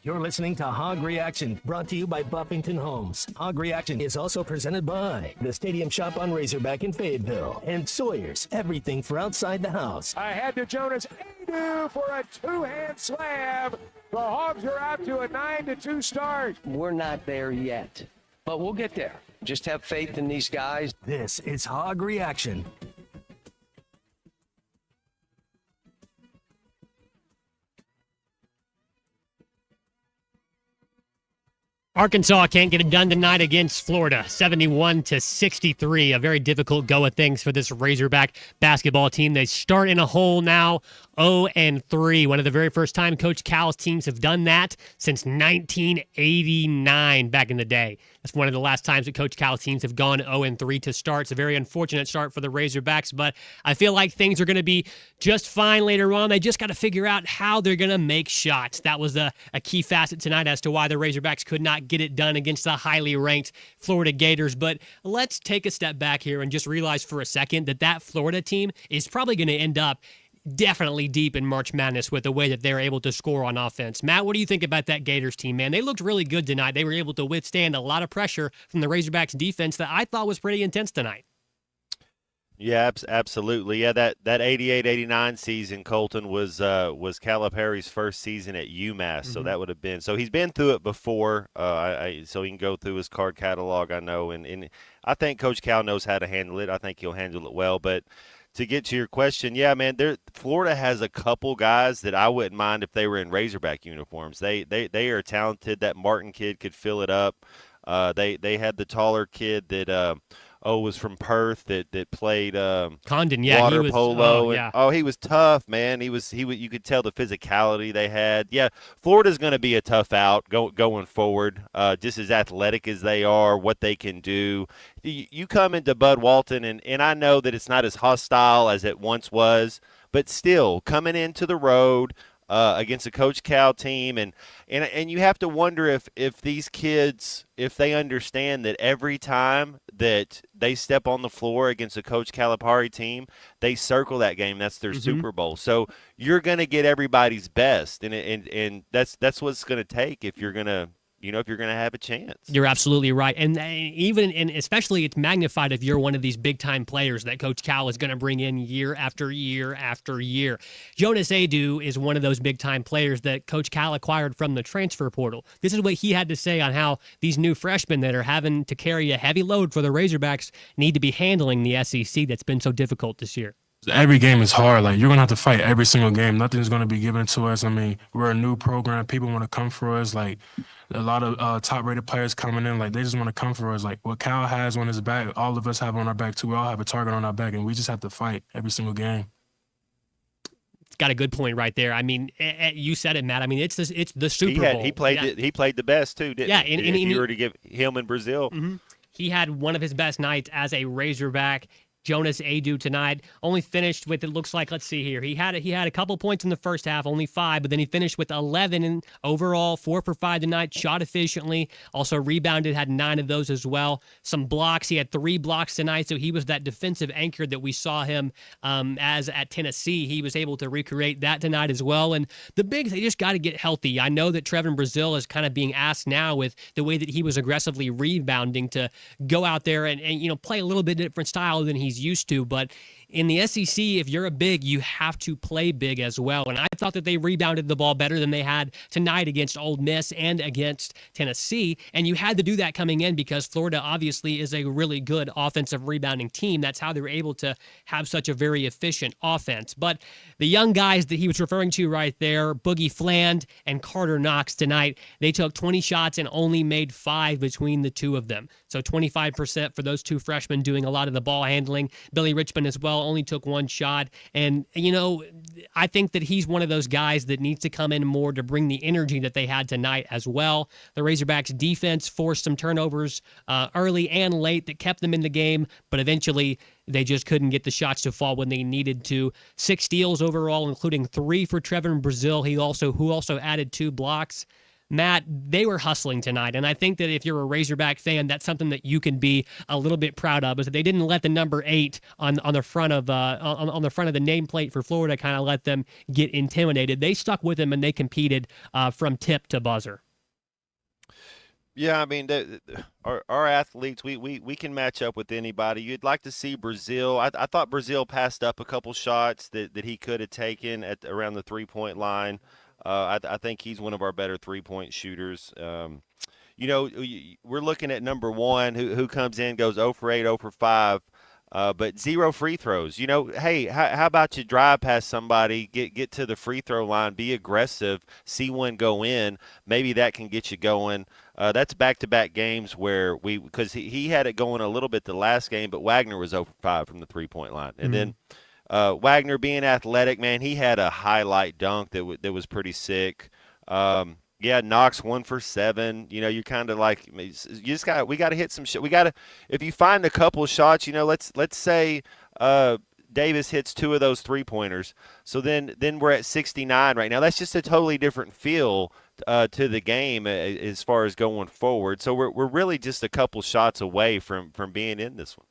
You're listening to Hog Reaction, brought to you by Buffington Homes. Hog Reaction is also presented by the Stadium Shop on Razorback in Fayetteville and Sawyer's, everything for outside the house. Ahead to Jonas Adu for a two-hand slam. The Hogs are out to a 9-2 start. We're not there yet, but we'll get there. Just have faith in these guys. This is Hog Reaction. Arkansas can't get it done tonight against Florida, 71-63. A very difficult go of things for this Razorback basketball team. They start in a hole now, 0-3. One of the very first time Coach Cal's teams have done that since 1989 back in the day. That's one of the last times that Coach Cal's teams have gone 0-3 to start. It's a very unfortunate start for the Razorbacks, but I feel like things are going to be just fine later on. They just got to figure out how they're going to make shots. That was a key facet tonight as to why the Razorbacks could not get it done against the highly ranked Florida Gators. But let's take a step back here and just realize for a second that Florida team is probably going to end up definitely deep in March Madness with the way that they're able to score on offense. Matt, what do you think about that Gators team, man? They looked really good tonight. They were able to withstand a lot of pressure from the Razorbacks defense that I thought was pretty intense tonight. Yeah, absolutely. Yeah, that 88-89 season, Colton, was Calipari's first season at UMass, so that would have been. So he's been through it before, so he can go through his card catalog, I know, and I think Coach Cal knows how to handle it. I think he'll handle it well, but to get to your question, yeah, man, Florida has a couple guys that I wouldn't mind if they were in Razorback uniforms. They are talented. That Martin kid could fill it up. They had the taller kid that was from Perth that played Condon, yeah, water polo. He was tough, man. He you could tell the physicality they had. Yeah, Florida's going to be a tough out going forward. Just as athletic as they are, what they can do. You come into Bud Walton, and I know that it's not as hostile as it once was, but still coming into the road against a Coach Cal team, and you have to wonder if these kids, if they understand that every time that they step on the floor against a Coach Calipari team, they circle that game. That's their Super Bowl. So you're going to get everybody's best, and that's what it's going to take if you're going to. If you're going to have a chance. You're absolutely right. And especially it's magnified if you're one of these big-time players that Coach Cal is going to bring in year after year after year. Jonas Adu is one of those big-time players that Coach Cal acquired from the transfer portal. This is what he had to say on how these new freshmen that are having to carry a heavy load for the Razorbacks need to be handling the SEC that's been so difficult this year. Every game is hard. Like, you're going to have to fight every single game. Nothing's going to be given to us. I mean, we're a new program. People want to come for us. Like, a lot of top-rated players coming in. Like, they just want to come for us. Like, what Cal has on his back, all of us have on our back, too. We all have a target on our back, and we just have to fight every single game. It's got a good point right there. I mean, you said it, Matt. I mean, it's the Super Bowl. He played the best, too, didn't he? And if you were to give him in Brazil. he had one of his best nights as a Razorback. Jonas Adu tonight only finished with, it looks like, let's see here. He had a couple points in the first half, only 5, but then he finished with 11 in overall, 4 for 5 tonight, shot efficiently, also rebounded, had 9 of those as well. Some blocks. He had 3 blocks tonight, so he was that defensive anchor that we saw him as at Tennessee. He was able to recreate that tonight as well. And the bigs, they just got to get healthy. I know that Trevin Brazil is kind of being asked now with the way that he was aggressively rebounding to go out there and play a little bit different style than he's used to, but in the SEC, if you're a big, you have to play big as well. And I thought that they rebounded the ball better than they had tonight against Ole Miss and against Tennessee. And you had to do that coming in because Florida obviously is a really good offensive rebounding team. That's how they were able to have such a very efficient offense. But the young guys that he was referring to right there, Boogie Fland and Carter Knox tonight, they took 20 shots and only made 5 between the two of them. So 25% for those two freshmen doing a lot of the ball handling. Billy Richmond as well only took 1 shot. And, I think that he's one of those guys that needs to come in more to bring the energy that they had tonight as well. The Razorbacks defense forced some turnovers early and late that kept them in the game, but eventually they just couldn't get the shots to fall when they needed to. 6 steals overall, including 3 for Trevin Brazil, who also added 2 blocks. Matt, they were hustling tonight, and I think that if you're a Razorback fan, that's something that you can be a little bit proud of. Is that they didn't let the number 8 on the front of on the front of the nameplate for Florida kind of let them get intimidated. They stuck with them and they competed from tip to buzzer. Yeah, I mean, our athletes, we can match up with anybody. You'd like to see Brazil. I thought Brazil passed up a couple shots that he could have taken at around the 3-point line. I think he's one of our better 3-point shooters. We're looking at number 1 who comes in, goes 0 for 8, 0 for 5, but 0 free throws. Hey, how about you drive past somebody, get to the free throw line, be aggressive, see one go in. Maybe that can get you going. That's back-to-back games where because he had it going a little bit the last game, but Wagner was 0 for 5 from the 3-point line. And then Wagner being athletic, man, he had a highlight dunk that was pretty sick. Yeah, Knox 1 for 7. You're kind of like, we got to hit some shit. If you find a couple of shots, let's say Davis hits 2 of those 3-pointers. So then we're at 69 right now. That's just a totally different feel to the game as far as going forward. So we're really just a couple shots away from being in this one.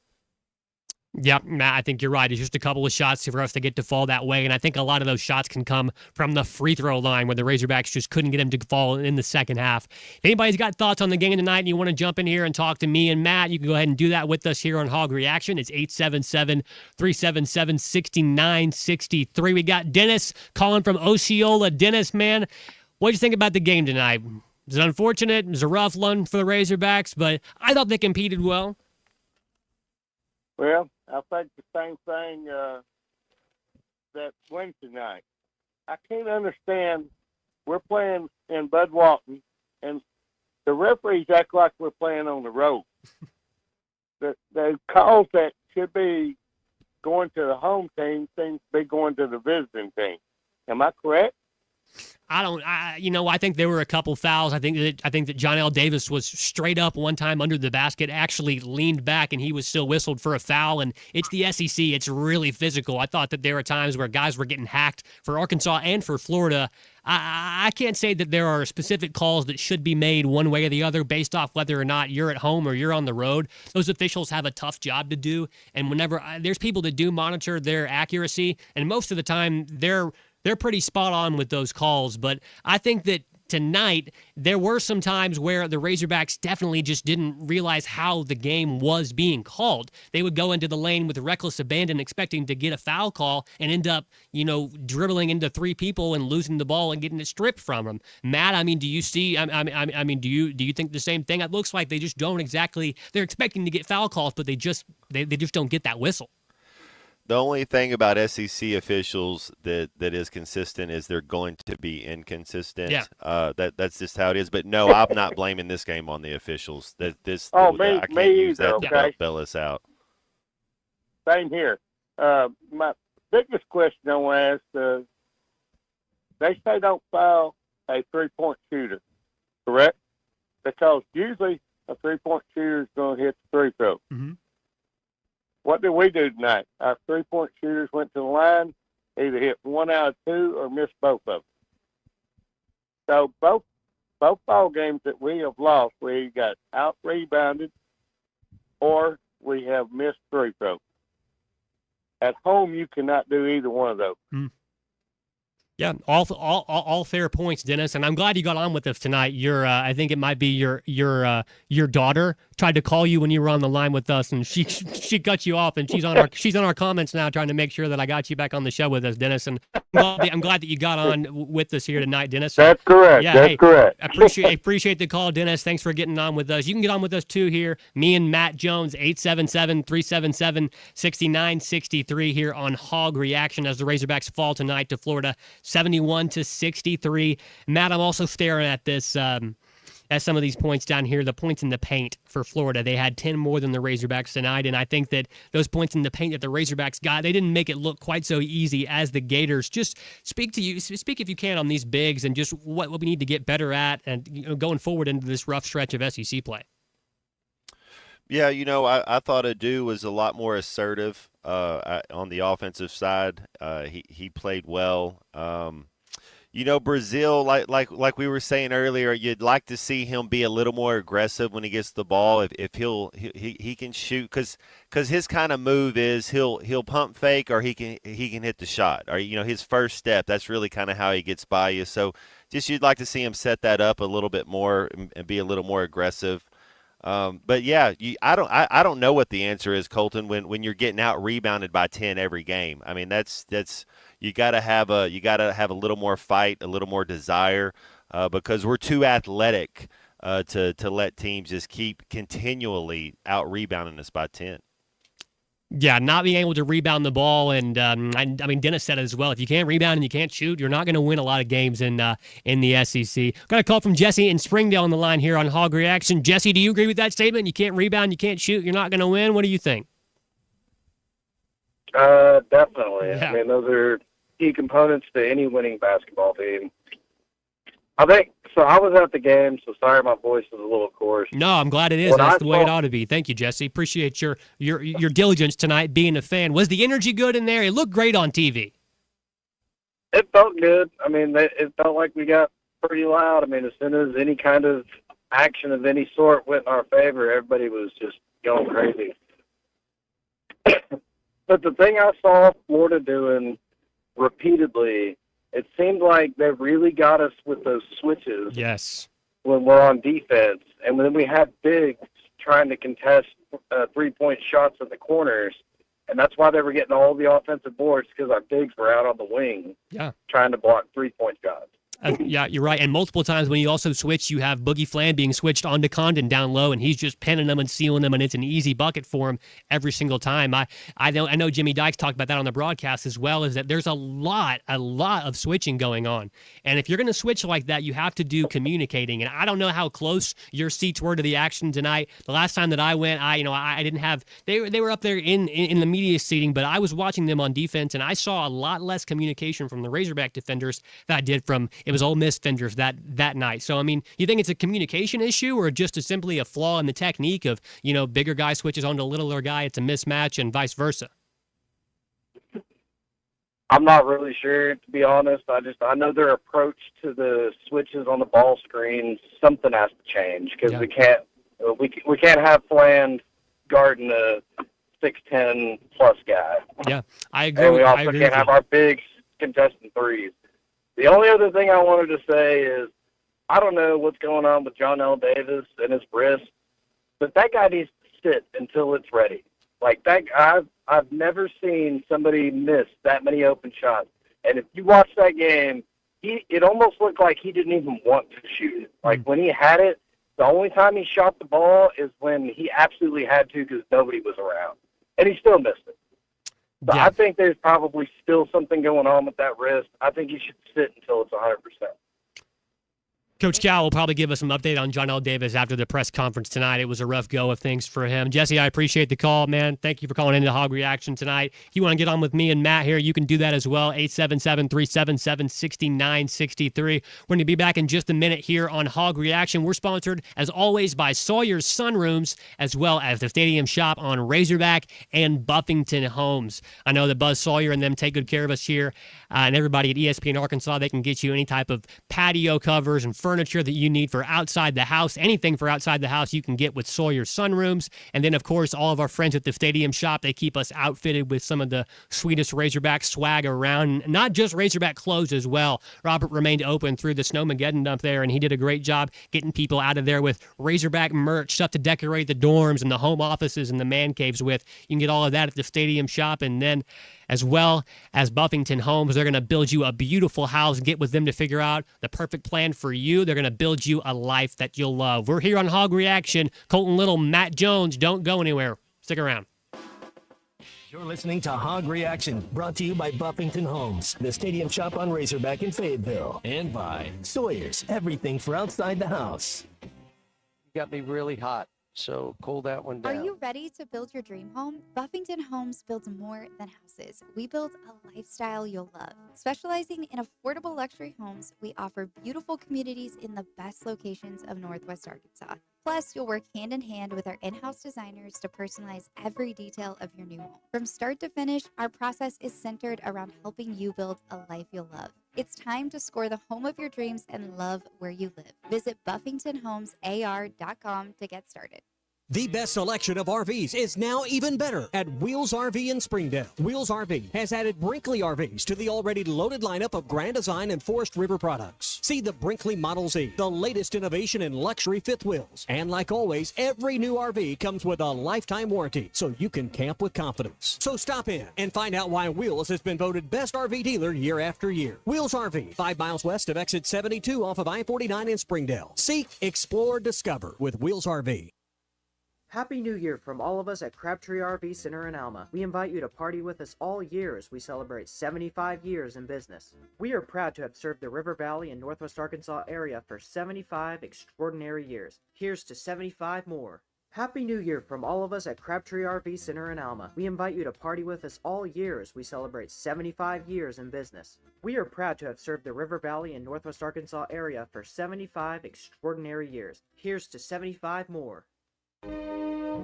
Yeah, Matt, I think you're right. It's just a couple of shots for us to get to fall that way, and I think a lot of those shots can come from the free throw line where the Razorbacks just couldn't get them to fall in the second half. If anybody's got thoughts on the game tonight and you want to jump in here and talk to me and Matt, you can go ahead and do that with us here on Hog Reaction. It's 877-377-6963. We got Dennis calling from Osceola. Dennis, man, what did you think about the game tonight? It was unfortunate. It was a rough one for the Razorbacks, but I thought they competed well. Well, I think the same thing that Wednesday night. I can't understand. We're playing in Bud Walton, and the referees act like we're playing on the road. The calls that should be going to the home team seems to be going to the visiting team. Am I correct? I think there were a couple fouls. I think that John L. Davis was straight up one time under the basket, actually leaned back, and he was still whistled for a foul. And it's the SEC. It's really physical. I thought that there were times where guys were getting hacked for Arkansas and for Florida. I can't say that there are specific calls that should be made one way or the other based off whether or not you're at home or you're on the road. Those officials have a tough job to do. And whenever there's people that do monitor their accuracy, and most of the time they're pretty spot on with those calls. But I think that tonight there were some times where the Razorbacks definitely just didn't realize how the game was being called. They would go into the lane with reckless abandon expecting to get a foul call and end up, dribbling into 3 people and losing the ball and getting it stripped from them. Matt, do you see, do you think the same thing? It looks like they just don't exactly, they're expecting to get foul calls, but they just don't get that whistle. The only thing about SEC officials that is consistent is they're going to be inconsistent. Yeah. That's just how it is. But no, I'm not blaming this game on the officials. I can't use that to bail us out. Same here. My biggest question I want to ask: they say don't foul a 3-point shooter, correct? Because usually a three-point shooter is going to hit the free throw. Mm-hmm. What did we do tonight? Our three-point shooters went to the line, either hit one out of two or missed both of them. So both ball games that we have lost, we got out-rebounded or we have missed free throws. At home, you cannot do either one of those. Yeah, all fair points, Dennis, and I'm glad you got on with us tonight. I think it might be your daughter tried to call you when you were on the line with us, and she cut you off, and she's on our comments now, trying to make sure that I got you back on the show with us, Dennis. And I'm glad that you got on with us here tonight, Dennis. That's correct. Yeah, That's correct. Appreciate the call, Dennis. Thanks for getting on with us. You can get on with us too here. Me and Matt Jones, 877-377-6963 here on Hog Reaction as the Razorbacks fall tonight to Florida, 71-63. Matt, I'm also staring at this. At some of these points down here, the points in the paint for Florida. They had 10 more than the Razorbacks tonight, and I think that those points in the paint that the Razorbacks got, they didn't make it look quite so easy as the Gators. Just speak if you can on these bigs and just what we need to get better at and going forward into this rough stretch of SEC play. Yeah, I thought Adu was a lot more assertive on the offensive side. He played well. Brazil, like we were saying earlier, you'd like to see him be a little more aggressive when he gets the ball. If he can shoot, because his kind of move is he'll pump fake or he can hit the shot, or his first step. That's really kind of how he gets by you. So just you'd like to see him set that up a little bit more and be a little more aggressive. But yeah, I don't know what the answer is, Colton. When you're getting out rebounded by 10 every game, I mean that's you got to have a little more fight, a little more desire, because we're too athletic to let teams just keep continually out rebounding us by 10. Yeah, not being able to rebound the ball, and I mean Dennis said it as well. If you can't rebound and you can't shoot, you're not going to win a lot of games in the SEC. Got a call from Jesse in Springdale on the line here on Hog Reaction. Jesse, do you agree with that statement? You can't rebound, you can't shoot, you're not going to win. What do you think? Definitely. Yeah. I mean, those are key components to any winning basketball team. I think so. I was at the game, so sorry my voice is a little coarse. No, I'm glad it is. That's the way it ought to be. Thank you, Jesse. Appreciate your diligence tonight, being a fan. Was the energy good in there? It looked great on TV. It felt good. I mean, it felt like we got pretty loud. I mean, as soon as any kind of action of any sort went in our favor, everybody was just going crazy. But the thing I saw Florida doing repeatedly, it seemed like they really got us with those switches. Yes. When we're on defense, and then we had bigs trying to contest three-point shots in the corners, and that's why they were getting all the offensive boards, because our bigs were out on the wing, trying to block three-point shots. Yeah, you're right. And multiple times when you also switch, you have Boogie Flan being switched onto Condon down low, and he's just pinning them and sealing them, and it's an easy bucket for him every single time. I know Jimmy Dykes talked about that on the broadcast as well, is that there's a lot of switching going on. And if you're going to switch like that, you have to do communicating. And I don't know how close your seats were to the action tonight. The last time that I went, I didn't have – they were up there in the media seating, but I was watching them on defense, and I saw a lot less communication from the Razorback defenders than I did from – it was Ole Miss defenders that night. So, I mean, you think it's a communication issue or just simply a flaw in the technique of, bigger guy switches onto littler guy, it's a mismatch, and vice versa? I'm not really sure, to be honest. I know their approach to the switches on the ball screens, something has to change, because we can't have Flan guarding a 6'10 plus guy. Yeah, I agree. And we also can't have our bigs contesting threes. The only other thing I wanted to say is, I don't know what's going on with John L. Davis and his wrist, but that guy needs to sit until it's ready. Like that, I've never seen somebody miss that many open shots. And if you watch that game, it almost looked like he didn't even want to shoot it. Like when he had it, the only time he shot the ball is when he absolutely had to because nobody was around, and he still missed it. So I think there's probably still something going on with that wrist. I think he should sit until it's 100%. Coach Cal will probably give us some update on John L. Davis after the press conference tonight. It was a rough go of things for him. Jesse, I appreciate the call, man. Thank you for calling into Hog Reaction tonight. If you want to get on with me and Matt here, you can do that as well. 877-377-6963. We're going to be back in just a minute here on Hog Reaction. We're sponsored, as always, by Sawyer's Sunrooms, as well as the Stadium Shop on Razorback and Buffington Homes. I know that Buzz Sawyer and them take good care of us here, and everybody at ESPN Arkansas. They can get you any type of patio covers and furniture that you need for outside the house. Anything for outside the house you can get with Sawyer's Sunrooms. And then, of course, all of our friends at the Stadium Shop, they keep us outfitted with some of the sweetest Razorback swag around. Not just Razorback clothes as well. Robert remained open through the Snowmageddon up there, and he did a great job getting people out of there with Razorback merch, stuff to decorate the dorms and the home offices and the man caves with. You can get all of that at the Stadium Shop. And then, as well as Buffington Homes, they're going to build you a beautiful house. Get with them to figure out the perfect plan for you. They're going to build you a life that you'll love. We're here on Hog Reaction. Colton Little, Matt Jones, don't go anywhere. Stick around. You're listening to Hog Reaction, brought to you by Buffington Homes, the Stadium Shop on Razorback in Fayetteville, and by Sawyer's, everything for outside the house. You got me really hot, so cool that one down. Are you ready to build your dream home? Buffington Homes builds more than houses. We build a lifestyle you'll love. Specializing in affordable luxury homes, we offer beautiful communities in the best locations of Northwest Arkansas. Plus, you'll work hand in hand with our in-house designers to personalize every detail of your new home. From start to finish, our process is centered around helping you build a life you'll love. It's time to score the home of your dreams and love where you live. Visit BuffingtonHomesAR.com to get started. The best selection of RVs is now even better at Wheels RV in Springdale. Wheels RV has added Brinkley RVs to the already loaded lineup of Grand Design and Forest River products. See the Brinkley Model Z, the latest innovation in luxury fifth wheels. And like always, every new RV comes with a lifetime warranty, so you can camp with confidence. So stop in and find out why Wheels has been voted best RV dealer year after year. Wheels RV, 5 miles west of exit 72 off of I-49 in Springdale. Seek, explore, discover with Wheels RV. Happy New Year from all of us at Crabtree RV Center in Alma. We invite you to party with us all year as we celebrate 75 years in business. We are proud to have served the River Valley and Northwest Arkansas area for 75 extraordinary years. Here's to 75 more. Happy New Year from all of us at Crabtree RV Center in Alma. We invite you to party with us all year as we celebrate 75 years in business. We are proud to have served the River Valley and Northwest Arkansas area for 75 extraordinary years. Here's to 75 more.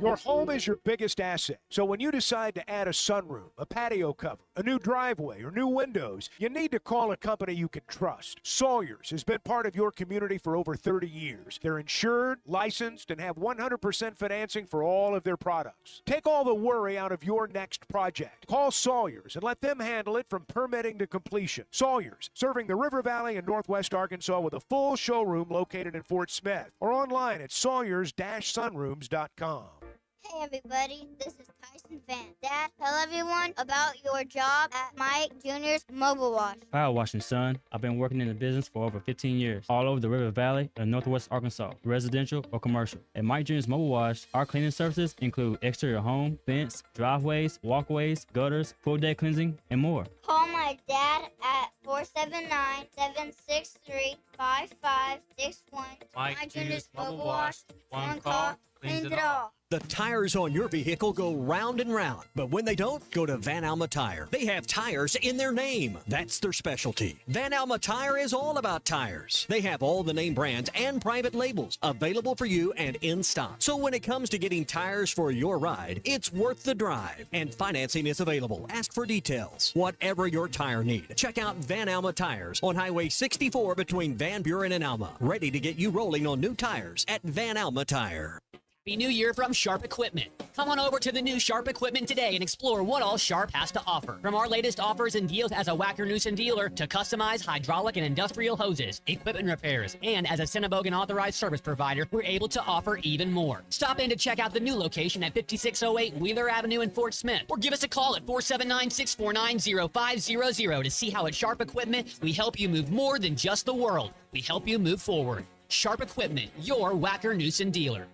Your home is your biggest asset. So when you decide to add a sunroom, a patio cover, a new driveway, or new windows, you need to call a company you can trust. Sawyer's has been part of your community for over 30 years. They're insured, licensed, and have 100% financing for all of their products. Take all the worry out of your next project. Call Sawyer's and let them handle it from permitting to completion. Sawyer's, serving the River Valley and Northwest Arkansas with a full showroom located in Fort Smith or online at sawyers-sunrooms.com. Hey everybody, this is Tyson Van. Dad, tell everyone about your job at Mike Jr.'s Mobile Wash. Power washing, son. I've been working in the business for over 15 years, all over the River Valley and Northwest Arkansas, residential or commercial. At Mike Jr.'s Mobile Wash, our cleaning services include exterior home, fence, driveways, walkways, gutters, pool deck cleansing, and more. Call my dad at 479-763-5561. Mike Jr.'s Mobile Wash. One call, cleans it all. The tires on your vehicle go round and round, but when they don't, go to Van Alma Tire. They have tires in their name. That's their specialty. Van Alma Tire is all about tires. They have all the name brands and private labels available for you and in stock. So when it comes to getting tires for your ride, it's worth the drive. And financing is available. Ask for details. Whatever your tire need, check out Van Alma Tires on Highway 64 between Van Buren and Alma. Ready to get you rolling on new tires at Van Alma Tire. Happy New Year from Sharp Equipment. Come on over to the new Sharp Equipment today and explore what all Sharp has to offer. From our latest offers and deals as a Wacker Newson dealer to customized hydraulic and industrial hoses, equipment repairs, and as a Cinnabogan authorized service provider, we're able to offer even more. Stop in to check out the new location at 5608 Wheeler Avenue in Fort Smith, or give us a call at 479-649-0500 to see how at Sharp Equipment we help you move more than just the world. We help you move forward. Sharp Equipment, your Wacker Newson dealer.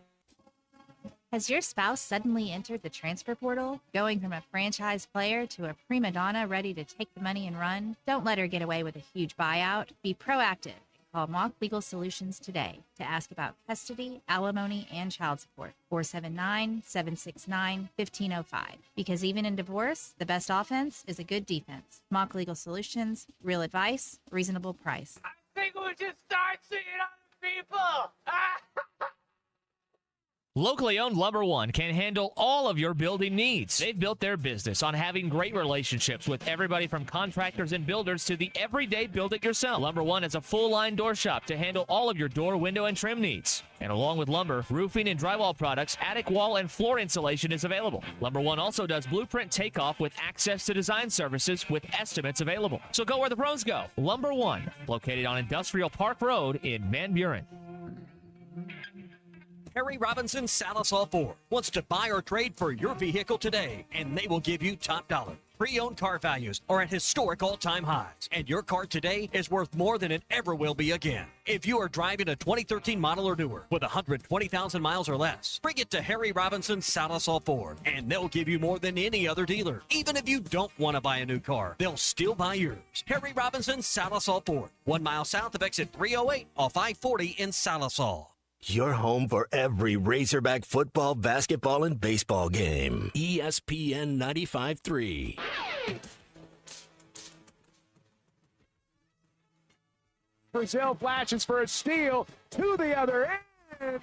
Has your spouse suddenly entered the transfer portal, going from a franchise player to a prima donna ready to take the money and run? Don't let her get away with a huge buyout. Be proactive and Call Mock Legal Solutions today to ask about custody, alimony, and child support. 479-769-1505. Because even in divorce, the best offense is a good defense. Mock Legal Solutions, real advice, reasonable price. I think we just start seeing other people. Locally owned Lumber One can handle all of your building needs. They've built their business on having great relationships with everybody from contractors and builders to the everyday build-it-yourself. Lumber One is a full-line door shop to handle all of your door, window, and trim needs. And along with lumber, roofing and drywall products, attic wall and floor insulation is available. Lumber One also does blueprint takeoff with access to design services with estimates available. So go where the pros go. Lumber One, located on Industrial Park Road in Van Buren. Harry Robinson Salisal Ford wants to buy or trade for your vehicle today, and they will give you top dollar. Pre-owned car values are at historic all-time highs, and your car today is worth more than it ever will be again. If you are driving a 2013 model or newer with 120,000 miles or less, bring it to Harry Robinson Salisal Ford, and they'll give you more than any other dealer. Even if you don't want to buy a new car, they'll still buy yours. Harry Robinson Salisal Ford, 1 mile south of exit 308 off I-40 in Salisal. Your home for every Razorback football, basketball, and baseball game. ESPN 95.3. Brazil flashes for a steal to the other end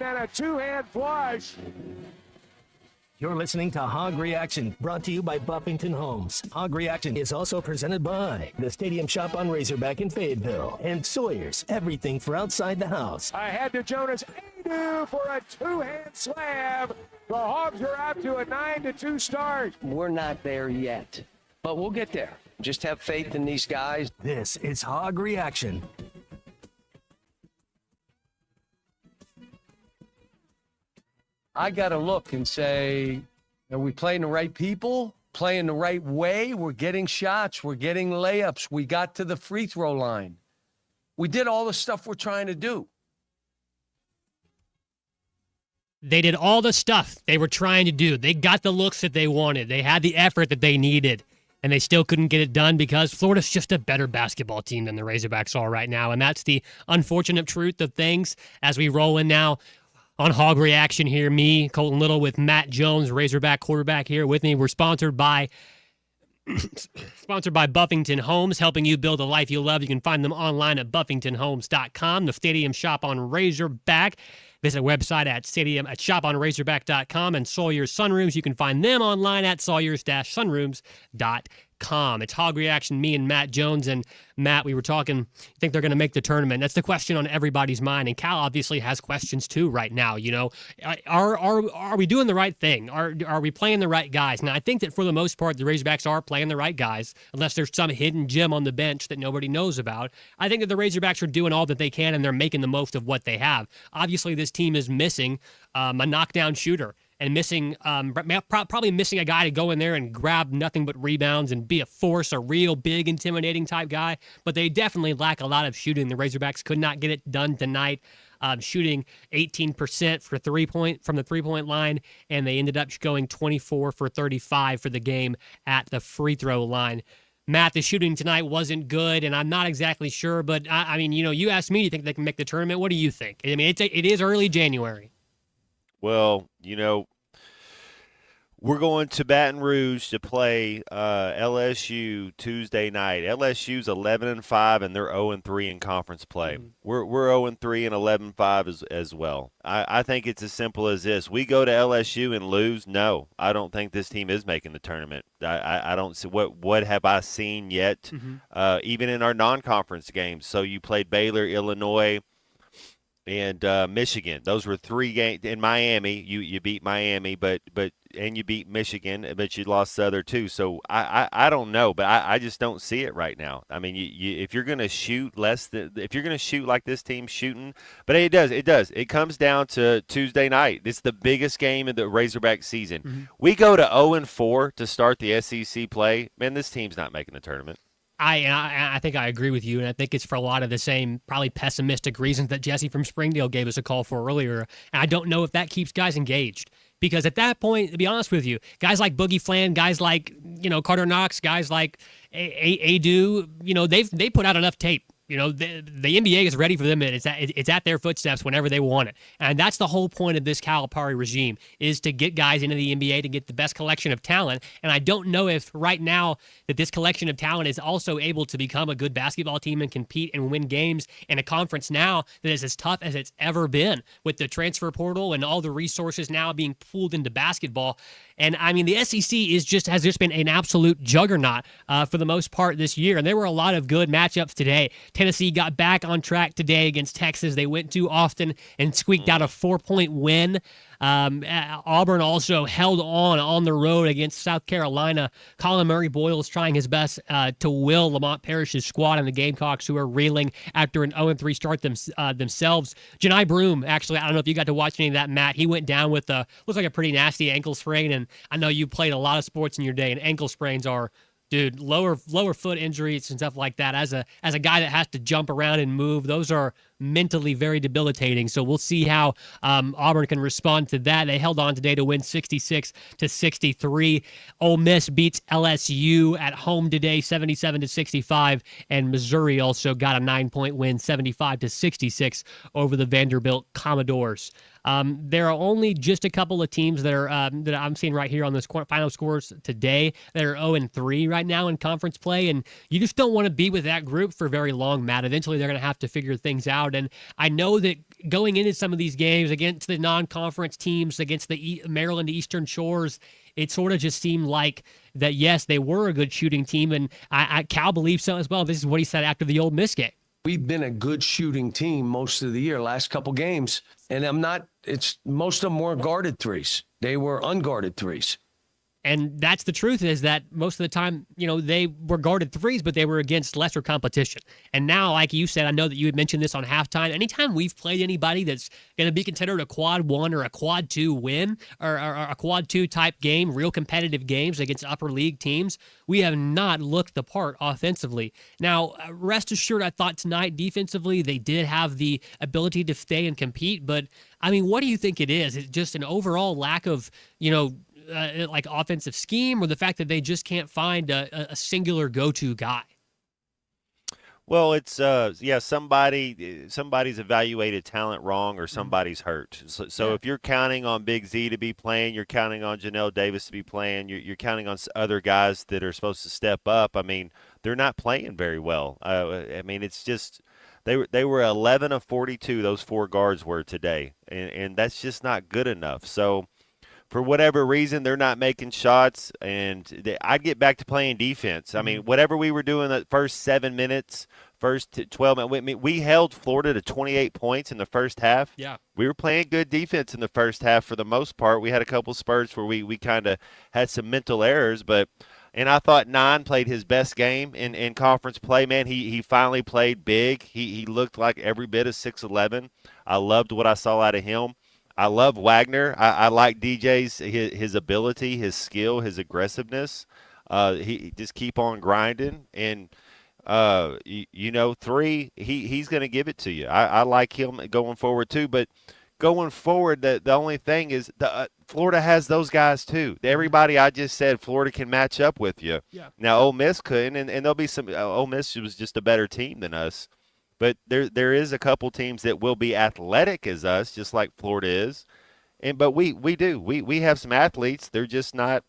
and a two-hand flush. You're listening to Hog Reaction, brought to you by Buffington Homes. Hog Reaction is also presented by the Stadium Shop on Razorback in Fayetteville and Sawyer's, everything for outside the house. Ahead to Jonas Adu for a two-hand slam. The Hogs are out to a 9-2 start. We're not there yet, but we'll get there. Just have faith in these guys. This is Hog Reaction. I got to look and say, are we playing the right people? Playing the right way? We're getting shots. We're getting layups. We got to the free throw line. We did all the stuff we're trying to do. They did all the stuff they were trying to do. They got the looks that they wanted. They had the effort that they needed, and they still couldn't get it done because Florida's just a better basketball team than the Razorbacks are right now, and that's the unfortunate truth of things as we roll in now on Hog Reaction here. Me, Colton Little, with Matt Jones, Razorback quarterback, here with me. We're sponsored by Buffington Homes, helping you build a life you love. You can find them online at buffingtonhomes.com. The Stadium Shop on Razorback. Visit our website at shoponrazorback.com, and Sawyer's Sunrooms. You can find them online at sawyers-sunrooms.com. It's Hog Reaction, me and Matt Jones. And Matt, we were talking, you think they're going to make the tournament? That's the question on everybody's mind. And Cal obviously has questions too right now. You know, are we doing the right thing? Are we playing the right guys? Now, I think that for the most part, the Razorbacks are playing the right guys, unless there's some hidden gem on the bench that nobody knows about. I think that the Razorbacks are doing all that they can, and they're making the most of what they have. Obviously, this team is missing a knockdown shooter, and missing probably missing a guy to go in there and grab nothing but rebounds and be a force, a real big, intimidating type guy. But they definitely lack a lot of shooting. The Razorbacks could not get it done tonight, shooting 18% from the three-point line, and they ended up going 24 for 35 for the game at the free throw line. Matt, the shooting tonight wasn't good, and I'm not exactly sure, but I mean, you know, you asked me, do you think they can make the tournament? What do you think? I mean, it is early January. Well, you know, we're going to Baton Rouge to play LSU Tuesday night. LSU's 11-5, and they're 0-3 in conference play. Mm-hmm. We're 0-3 and 11-5 as well. I think it's as simple as this: we go to LSU and lose. No, I don't think this team is making the tournament. I don't see what have I seen yet, even in our non-conference games. So you played Baylor, Illinois, and Michigan. Those were 3 games. In Miami, you beat Miami, and you beat Michigan, but you lost the other 2. So I don't know, but I just don't see it right now. I mean, if you're going to shoot if you're going to shoot like this team's shooting, but it does. It comes down to Tuesday night. It's the biggest game of the Razorback season. Mm-hmm. We go to 0-4 to start the SEC play. Man, this team's not making the tournament. I think I agree with you, and I think it's for a lot of the same probably pessimistic reasons that Jesse from Springdale gave us a call for earlier. And I don't know if that keeps guys engaged, because at that point, to be honest with you, guys like Boogie Flan, guys like, you know, Carter Knox, guys like Adu, you know, they put out enough tape the NBA is ready for them, and it's at their footsteps whenever they want it. And that's the whole point of this Calipari regime, is to get guys into the NBA to get the best collection of talent. And I don't know if right now that this collection of talent is also able to become a good basketball team and compete and win games in a conference now that is as tough as it's ever been, with the transfer portal and all the resources now being pooled into basketball. And I mean, the SEC has just been an absolute juggernaut for the most part this year. And there were a lot of good matchups today. Tennessee got back on track today against Texas. They went to Austin and squeaked out a 4-point win. Auburn also held on the road against South Carolina. Colin Murray-Boyles trying his best to will Lamont Parrish's squad and the Gamecocks, who are reeling after an 0-3 start themselves. Janai Broom, actually, I don't know if you got to watch any of that, Matt. He went down with looks like a pretty nasty ankle sprain, and I know you played a lot of sports in your day, and ankle sprains are, dude, lower foot injuries and stuff like that. As a guy that has to jump around and move, those are mentally very debilitating. So we'll see how Auburn can respond to that. They held on today to win 66-63. Ole Miss beats LSU at home today, 77-65, and Missouri also got a 9-point win, 75-66 over the Vanderbilt Commodores. There are only just a couple of teams that are that I'm seeing right here on this final scores today that are 0-3 right now in conference play, and you just don't want to be with that group for very long, Matt. Eventually, they're going to have to figure things out, and I know that going into some of these games against the non-conference teams, against the Maryland Eastern Shores, it sort of just seemed like that, yes, they were a good shooting team, and Cal believes so as well. This is what he said after the Ole Miss game. We've been a good shooting team most of the year, last couple games, and most of them weren't guarded threes. They were unguarded threes. And that's the truth, is that most of the time, they were guarded threes, but they were against lesser competition. And now, like you said, I know that you had mentioned this on halftime. Anytime we've played anybody that's going to be considered a quad 1 or a quad 2 win, or a quad 2 type game, real competitive games against upper league teams, we have not looked the part offensively. Now, rest assured, I thought tonight defensively they did have the ability to stay and compete. But I mean, what do you think it is? Is it just an overall lack of, like offensive scheme, or the fact that they just can't find a singular go-to guy? Well, it's somebody's evaluated talent wrong, or somebody's hurt. So if you're counting on Big Z to be playing, you're counting on Janelle Davis to be playing, you're counting on other guys that are supposed to step up. I mean, they're not playing very well. I mean, it's just they were 11 of 42. Those 4 guards were today, and that's just not good enough. So for whatever reason, they're not making shots, and I'd get back to playing defense. I mean, whatever we were doing the first 7 minutes, first 12 minutes, we held Florida to 28 points in the first half. Yeah. We were playing good defense in the first half for the most part. We had a couple spurts where we kind of had some mental errors, and I thought Nine played his best game in conference play, man. He finally played big. He looked like every bit of 6'11". I loved what I saw out of him. I love Wagner. I like DJ's his ability, his skill, his aggressiveness. He just keep on grinding, and 3, he's going to give it to you. I like him going forward too. But going forward, the only thing is Florida has those guys too. Everybody I just said, Florida can match up with you. Yeah. Now Ole Miss couldn't, and there'll be some. Ole Miss was just a better team than us. But there is a couple teams that will be athletic as us, just like Florida is, but we have some athletes. They're just not.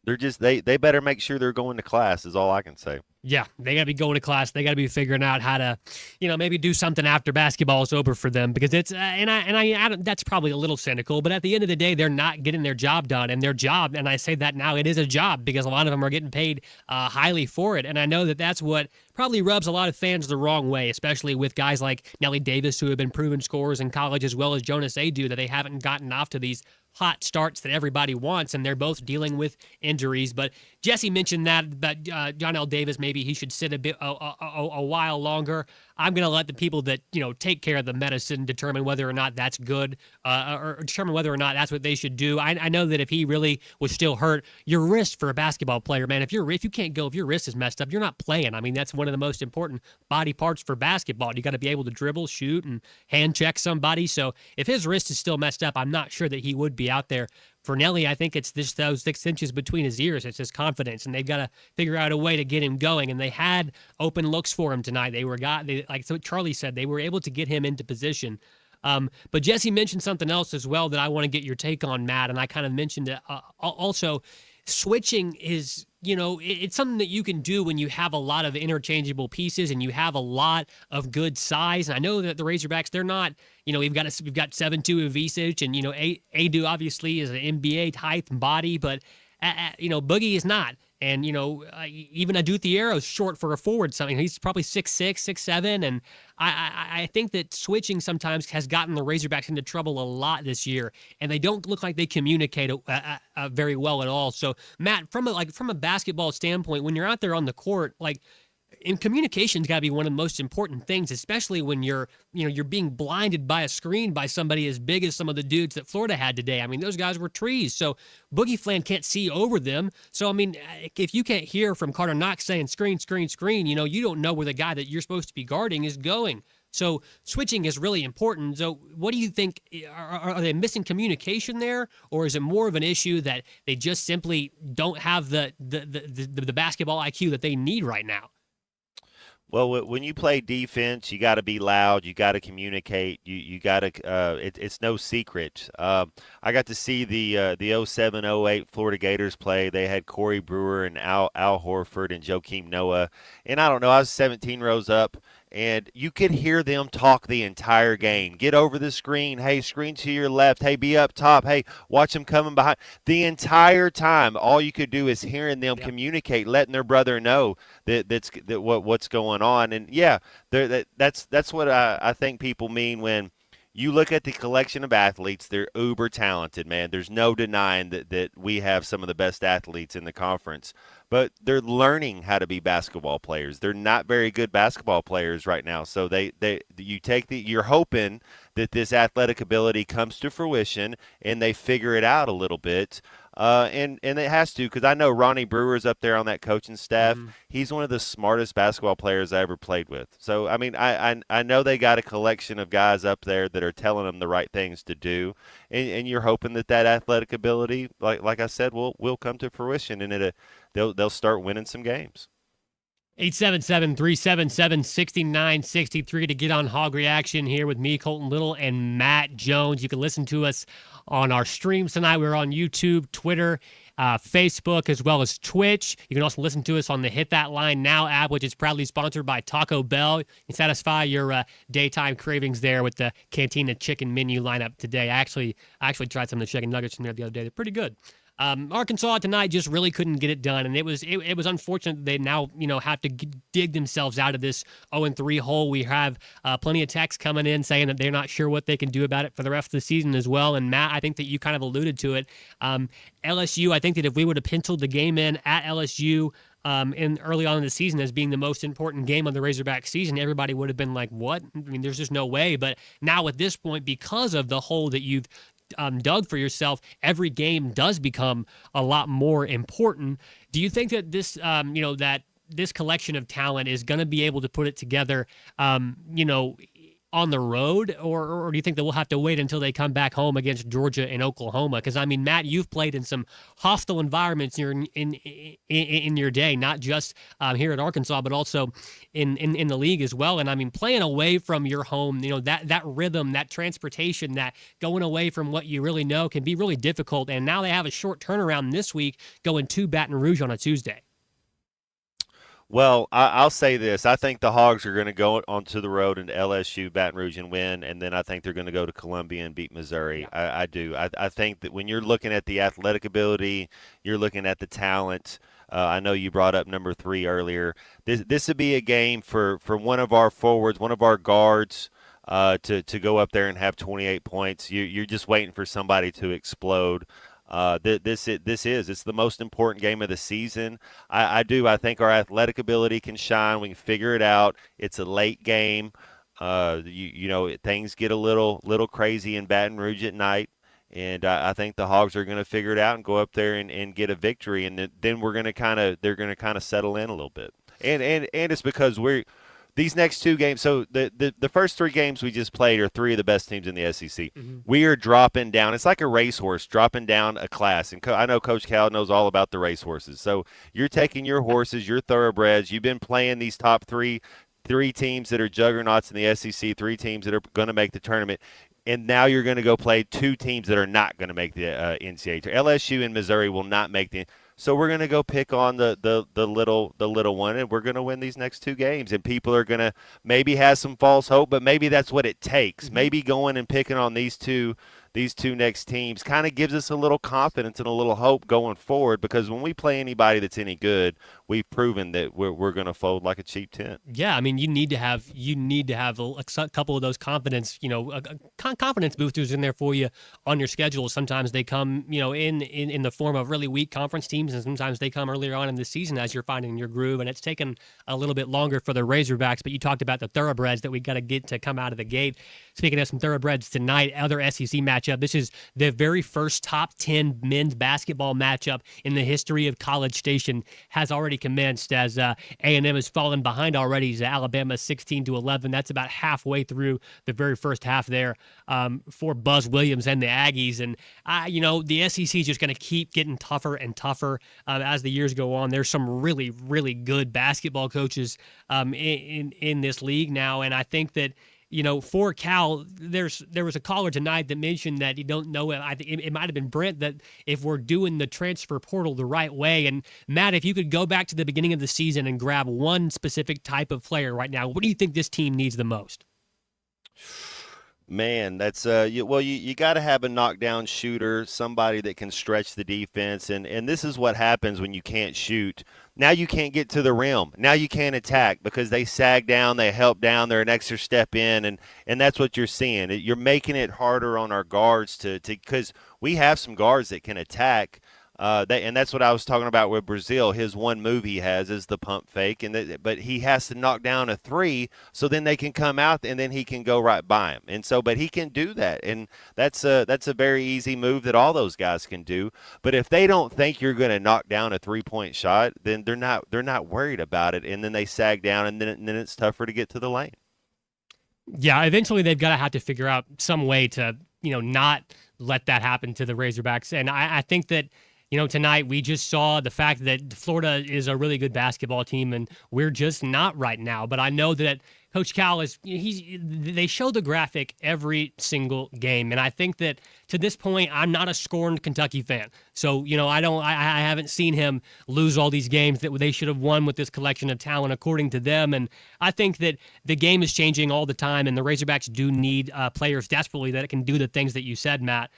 They better make sure they're going to class, is all I can say. Yeah, they got to be going to class. They got to be figuring out how to, maybe do something after basketball is over for them, because it's that's probably a little cynical, but at the end of the day, they're not getting their job done, and their job, and I say that now, it is a job because a lot of them are getting paid highly for it, and I know that that's what probably rubs a lot of fans the wrong way, especially with guys like Nelly Davis, who have been proven scorers in college, as well as Jonas Adu, that they haven't gotten off to these hot starts that everybody wants, and they're both dealing with injuries. But Jesse mentioned that John L. Davis, maybe he should sit a while longer. I'm going to let the people that take care of the medicine determine whether or not that's good, or determine whether or not that's what they should do. I know that if he really was still hurt, your wrist for a basketball player, man, if you can't go, if your wrist is messed up, you're not playing. I mean, that's one of the most important body parts for basketball. You got to be able to dribble, shoot, and hand check somebody. So if his wrist is still messed up, I'm not sure that he would be out there for Nelly, I think it's just those 6 inches between his ears. It's his confidence, and they've got to figure out a way to get him going. And they had open looks for him tonight. Like so Charlie said, they were able to get him into position. But Jesse mentioned something else as well that I want to get your take on, Matt, and I kind of mentioned it also. Switching is, it's something that you can do when you have a lot of interchangeable pieces and you have a lot of good size. And I know that the Razorbacks, they're not, we've got 7'2" Ivisic, and Adu obviously is an NBA type body, but Boogie is not. And, even Aduthiero is short for a forward. Something he's probably 6'6", 6'7", and I think that switching sometimes has gotten the Razorbacks into trouble a lot this year, and they don't look like they communicate very well at all. So, Matt, from a basketball standpoint, when you're out there on the court, and communication's got to be one of the most important things, especially when you're being blinded by a screen by somebody as big as some of the dudes that Florida had today. I mean, those guys were trees. So Boogie Flan can't see over them. So, I mean, if you can't hear from Carter Knox saying screen, screen, screen, you don't know where the guy that you're supposed to be guarding is going. So switching is really important. So what do you think? Are they missing communication there, or is it more of an issue that they just simply don't have the basketball IQ that they need right now? Well, when you play defense, you got to be loud. You got to communicate. You got to. It's no secret. I got to see the 07-08 Florida Gators play. They had Corey Brewer and Al Horford and Joakim Noah, and I don't know. I was 17 rows up, and you could hear them talk the entire game. Get over the screen. Hey, screen to your left. Hey, be up top. Hey, watch them coming behind. The entire time, all you could do is hearing them communicate, letting their brother know what's going on. And yeah, that's what I think people mean when you look at the collection of athletes. They're uber talented, man. There's no denying that we have some of the best athletes in the conference. But they're learning how to be basketball players. They're not very good basketball players right now. So you're hoping that this athletic ability comes to fruition and they figure it out a little bit. And it has to, because I know Ronnie Brewer's up there on that coaching staff. Mm-hmm. He's one of the smartest basketball players I ever played with. So, I mean, I know they got a collection of guys up there that are telling them the right things to do. And you're hoping that athletic ability, like I said, will come to fruition, and they'll start winning some games. 877-377-6963 to get on Hog Reaction here with me, Colton Little, and Matt Jones. You can listen to us on our streams tonight. We're on YouTube, Twitter, Facebook, as well as Twitch. You can also listen to us on the Hit That Line Now app, which is proudly sponsored by Taco Bell. You can satisfy your daytime cravings there with the Cantina chicken menu lineup today. I actually tried some of the chicken nuggets from there the other day. They're pretty good. Arkansas tonight just really couldn't get it done, and it was unfortunate that they now have to dig themselves out of this 0-3 hole. We have plenty of texts coming in saying that they're not sure what they can do about it for the rest of the season as well. And Matt, I think that you kind of alluded to it. LSU, I think that if we would have penciled the game in at LSU in early on in the season as being the most important game of the Razorback season, everybody would have been like, what? I mean, there's just no way. But now at this point, because of the hole that you've dug for yourself, every game does become a lot more important. Do you think that this, that this collection of talent is going to be able to put it together, on the road, or do you think that we'll have to wait until they come back home against Georgia and Oklahoma? Because I mean, Matt, you've played in some hostile environments in your day, not just here at Arkansas, but also in the league as well. And I mean, playing away from your home, that rhythm, that transportation, that going away from what you really know can be really difficult. And now they have a short turnaround this week, going to Baton Rouge on a Tuesday. Well, I'll say this. I think the Hogs are going to go onto the road into LSU, Baton Rouge, and win, and then I think they're going to go to Columbia and beat Missouri. Yeah. I do. I think that when you're looking at the athletic ability, you're looking at the talent. I know you brought up number 3 earlier. This would be a game for one of our forwards, one of our guards, to go up there and have 28 points. You're just waiting for somebody to explode. It's the most important game of the season. I think our athletic ability can shine. We can figure it out. It's a late game. Things get a little crazy in Baton Rouge at night, and I think the Hogs are going to figure it out and go up there and get a victory, and then they're going to kind of settle in a little bit. And it's because these next two games. So the first three games we just played are three of the best teams in the SEC. Mm-hmm. We are dropping down. It's like a racehorse dropping down a class. And I know Coach Cal knows all about the racehorses. So you're taking your horses, your thoroughbreds. You've been playing these top three teams that are juggernauts in the SEC, three teams that are going to make the tournament. And now you're going to go play two teams that are not going to make the NCAA. LSU and Missouri will not make the. So we're going to go pick on the little one, and we're going to win these next two games. And people are going to maybe have some false hope, but maybe that's what it takes. Mm-hmm. Maybe going and picking on these two next teams kind of gives us a little confidence and a little hope going forward, because when we play anybody that's any good, we've proven that we're going to fold like a cheap tent. Yeah, I mean, you need to have a couple of those confidence, confidence boosters in there for you on your schedule. Sometimes they come, in the form of really weak conference teams, and sometimes they come earlier on in the season as you're finding your groove. And it's taken a little bit longer for the Razorbacks, but you talked about the thoroughbreds that we got to get to come out of the gate. Speaking of some thoroughbreds tonight, other SEC matchup. This is the very first top 10 men's basketball matchup in the history of College Station has already commenced, as A&M has fallen behind already. It's Alabama 16-11. That's about halfway through the very first half there for Buzz Williams and the Aggies. And the SEC is just going to keep getting tougher and tougher as the years go on. There's some really, really good basketball coaches in this league now, and I think that for Cal, there was a caller tonight that mentioned that you don't know. I think it might have been Brent, that if we're doing the transfer portal the right way. And Matt, if you could go back to the beginning of the season and grab one specific type of player right now, what do you think this team needs the most? Man, that's you got to have a knockdown shooter, somebody that can stretch the defense, and this is what happens when you can't shoot. Now you can't get to the rim. Now you can't attack because they sag down, they help down, they're an extra step in, and that's what you're seeing. You're making it harder on our guards to because we have some guards that can attack. And that's what I was talking about with Brazil. His one move he has is the pump fake, but he has to knock down a three so then they can come out and then he can go right by him. And so, but he can do that, and that's a very easy move that all those guys can do. But if they don't think you're going to knock down a 3-point shot, then they're not worried about it, and then they sag down, and then it's tougher to get to the lane. Yeah, eventually they've got to have to figure out some way to not let that happen to the Razorbacks, and I think that. Tonight we just saw the fact that Florida is a really good basketball team, and we're just not right now. But I know that Coach Cal they show the graphic every single game. And I think that to this point, I'm not a scorned Kentucky fan. So, I haven't seen him lose all these games that they should have won with this collection of talent, according to them. And I think that the game is changing all the time, and the Razorbacks do need players desperately that can do the things that you said, Matt.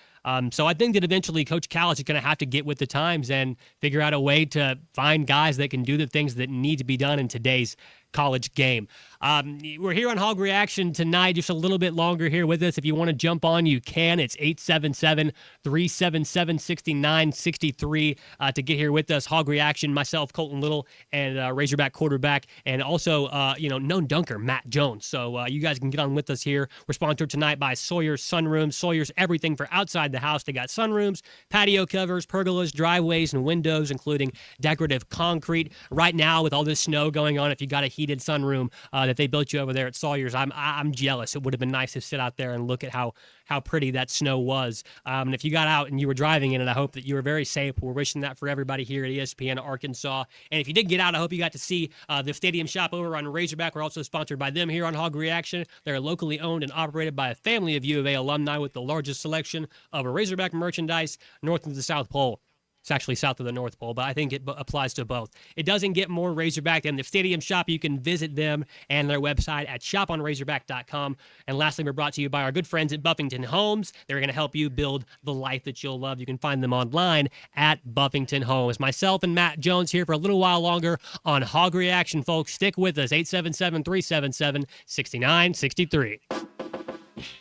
So I think that eventually Coach Cal is going to have to get with the times and figure out a way to find guys that can do the things that need to be done in today's college game. We're here on Hog Reaction tonight, just a little bit longer here with us. If you want to jump on, you can. It's 877-377-6963 to get here with us. Hog Reaction, myself, Colton Little, and Razorback quarterback, and also, known dunker, Matt Jones. So you guys can get on with us here. We're sponsored tonight by Sawyer's Sunrooms. Sawyer's everything for outside the house. They got sunrooms, patio covers, pergolas, driveways, and windows, including decorative concrete. Right now, with all this snow going on, if you got a heated sunroom that they built you over there at Sawyer's, I'm jealous. It would have been nice to sit out there and look at how pretty that snow was. And if you got out and you were driving in it, I hope that you were very safe. We're wishing that for everybody here at ESPN Arkansas. And if you did get out, I hope you got to see the Stadium Shop over on Razorback. We're also sponsored by them here on Hog Reaction. They're locally owned and operated by a family of U of A alumni with the largest selection of Razorback merchandise north of the South Pole. It's actually south of the North Pole, but I think it applies to both. It doesn't get more Razorback than the Stadium Shop. You can visit them and their website at shoponrazorback.com. And lastly, we're brought to you by our good friends at Buffington Homes. They're going to help you build the life that you'll love. You can find them online at Buffington Homes. Myself and Matt Jones here for a little while longer on Hog Reaction, folks. Stick with us, 877-377-6963.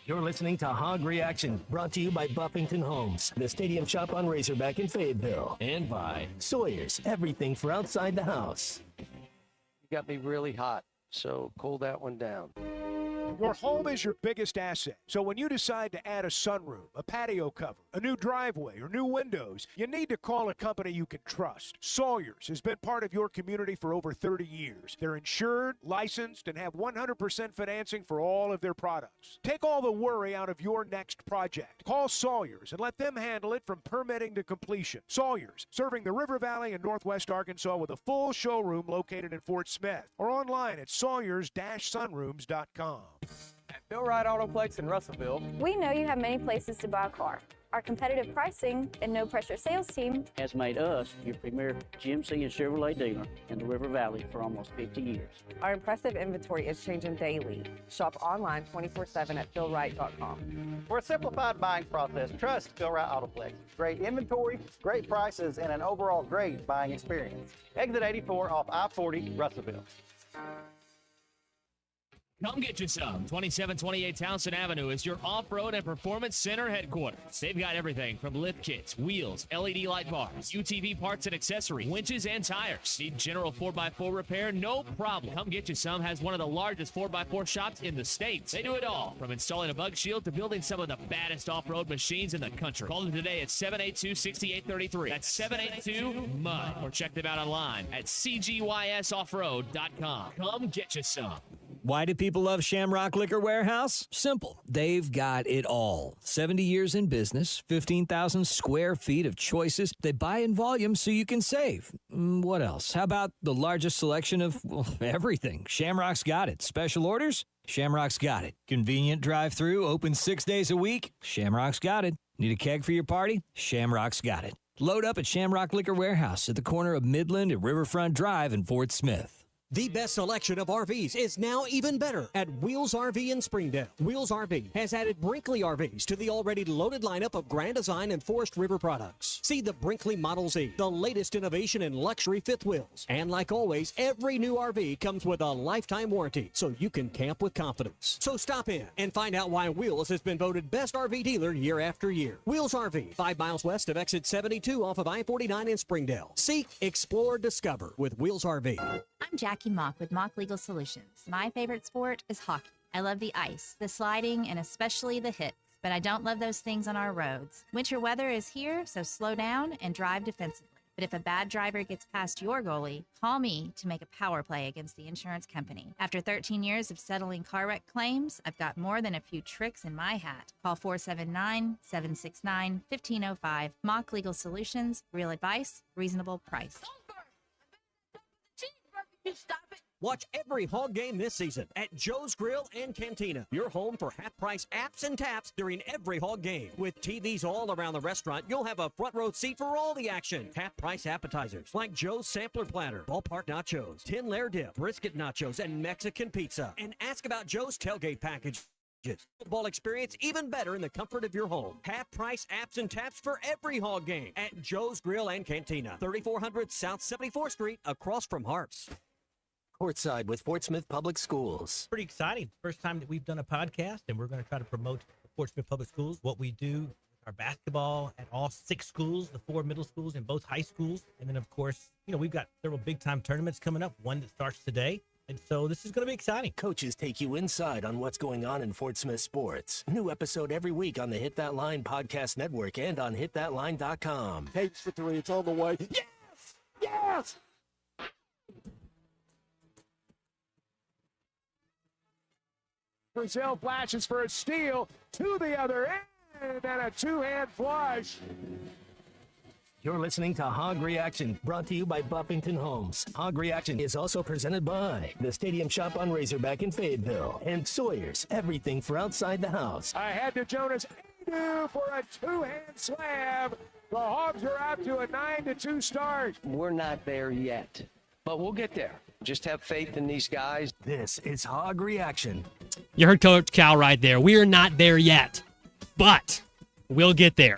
You're listening to Hog Reaction, brought to you by Buffington Homes, the Stadium Shop on Razorback in Fayetteville, and by Sawyer's, everything for outside the house. You got me really hot, so cool that one down. Your home is your biggest asset. So when you decide to add a sunroom, a patio cover, a new driveway, or new windows, you need to call a company you can trust. Sawyer's has been part of your community for over 30 years. They're insured, licensed, and have 100% financing for all of their products. Take all the worry out of your next project. Call Sawyer's and let them handle it from permitting to completion. Sawyer's, serving the River Valley and Northwest Arkansas with a full showroom located in Fort Smith, or online at sawyers-sunrooms.com. At Phil Wright Autoplex in Russellville, we know you have many places to buy a car. Our competitive pricing and no-pressure sales team has made us your premier GMC and Chevrolet dealer in the River Valley for almost 50 years. Our impressive inventory is changing daily. Shop online 24/7 at philwright.com. For a simplified buying process, trust Phil Wright Autoplex. Great inventory, great prices, and an overall great buying experience. Exit 84 off I-40, Russellville. Come get you some. 2728 Townsend Avenue is your off-road and performance center headquarters. They've got everything from lift kits, wheels, LED light bars, UTV parts and accessories, winches and tires. Need general 4x4 repair? No problem. Come get you some has one of the largest 4x4 shops in the States. They do it all, from installing a bug shield to building some of the baddest off-road machines in the country. Call them today at 782-6833. That's 782-MUD. Or check them out online at cgysoffroad.com. Come get you some. Why do people love Shamrock Liquor Warehouse? Simple. They've got it all. 70 years in business, 15,000 square feet of choices. They buy in volume so you can save. What else? How about the largest selection of everything? Shamrock's got it. Special orders? Shamrock's got it. Convenient drive-through, open 6 days a week? Shamrock's got it. Need a keg for your party? Shamrock's got it. Load up at Shamrock Liquor Warehouse at the corner of Midland and Riverfront Drive in Fort Smith. The best selection of RVs is now even better at Wheels RV in Springdale. Wheels RV has added Brinkley RVs to the already loaded lineup of Grand Design and Forest River products. See the Brinkley Model Z, the latest innovation in luxury fifth wheels. And like always, every new RV comes with a lifetime warranty, so you can camp with confidence. So stop in and find out why Wheels has been voted best RV dealer year after year. Wheels RV, 5 miles west of exit 72 off of I-49 in Springdale. Seek, explore, discover with Wheels RV. I'm Jackie Mock with Mock Legal Solutions. My favorite sport is hockey. I love the ice, the sliding, and especially the hits, but I don't love those things on our roads. Winter weather is here, so slow down and drive defensively. But if a bad driver gets past your goalie, call me to make a power play against the insurance company. After 13 years of settling car wreck claims, I've got more than a few tricks in my hat. Call 479-769-1505. Mock Legal Solutions, real advice, reasonable price. Watch every Hog game this season at Joe's Grill and Cantina, your home for half-price apps and taps during every Hog game. With TVs all around the restaurant, you'll have a front row seat for all the action. Half-price appetizers like Joe's Sampler Platter, Ballpark Nachos, 10-layer dip, brisket nachos, and Mexican pizza. And ask about Joe's Tailgate Package. Football experience even better in the comfort of your home. Half price apps and taps for every Hog game at Joe's Grill and Cantina, 3400 South 74th Street, across from Harps. Courtside with Fort Smith Public Schools. Pretty exciting. First time that we've done a podcast, and we're going to try to promote Fort Smith Public Schools, what we do, our basketball at all 6 schools, the 4 middle schools and both high schools. And then, of course, we've got several big-time tournaments coming up, one that starts today. And so this is going to be exciting. Coaches take you inside on what's going on in Fort Smith sports. New episode every week on the Hit That Line podcast network and on hitthatline.com. Takes for 3. It's on the way. Yes! Yes! Brazil flashes for a steal to the other end and a two-hand flush. You're listening to Hog Reaction, brought to you by Buffington Homes. Hog Reaction is also presented by the Stadium Shop on Razorback in Fayetteville and Sawyer's, everything for outside the house. Ahead to Jonas Adu for a two-hand slam. The Hogs are out to a 9-2 start. We're not there yet, but we'll get there. Just have faith in these guys. This is Hog Reaction. You heard Coach Cal right there. We are not there yet, but we'll get there.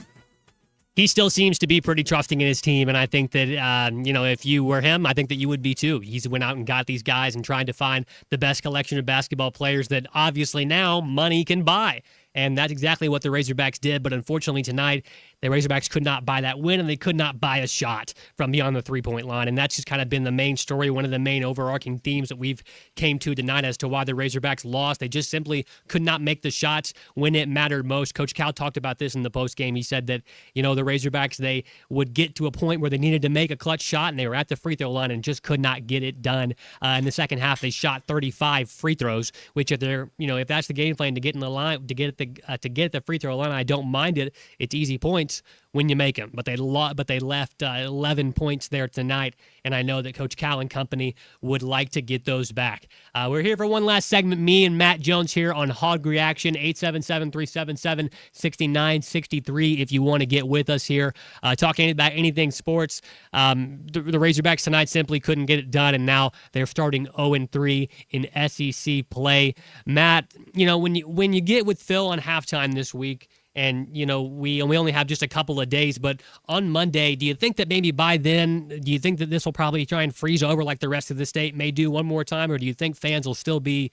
He still seems to be pretty trusting in his team, and I think that, if you were him, I think that you would be too. He's went out and got these guys and trying to find the best collection of basketball players that obviously now money can buy. And that's exactly what the Razorbacks did. But unfortunately tonight, the Razorbacks could not buy that win, and they could not buy a shot from beyond the three-point line. And that's just kind of been the main story, one of the main overarching themes that we've came to tonight as to why the Razorbacks lost. They just simply could not make the shots when it mattered most. Coach Cal talked about this in the postgame. He said that, the Razorbacks, they would get to a point where they needed to make a clutch shot, and they were at the free throw line and just could not get it done. In the second half, they shot 35 free throws, which if they're, if that's the game plan to get in the line, to get at the free throw line, I don't mind it. It's easy points when you make them. But they left 11 points there tonight, and I know that Coach Cal and company would like to get those back. We're here for one last segment. Me and Matt Jones here on Hog Reaction, 877-377-6963 if you want to get with us here, talking about anything sports. The Razorbacks tonight simply couldn't get it done, and now they're starting 0-3 in SEC play. Matt, when you get with Phil on halftime this week, and, we only have just a couple of days, but on Monday, do you think that maybe by then, do you think that this will probably try and freeze over like the rest of the state may do one more time, or do you think fans will still be,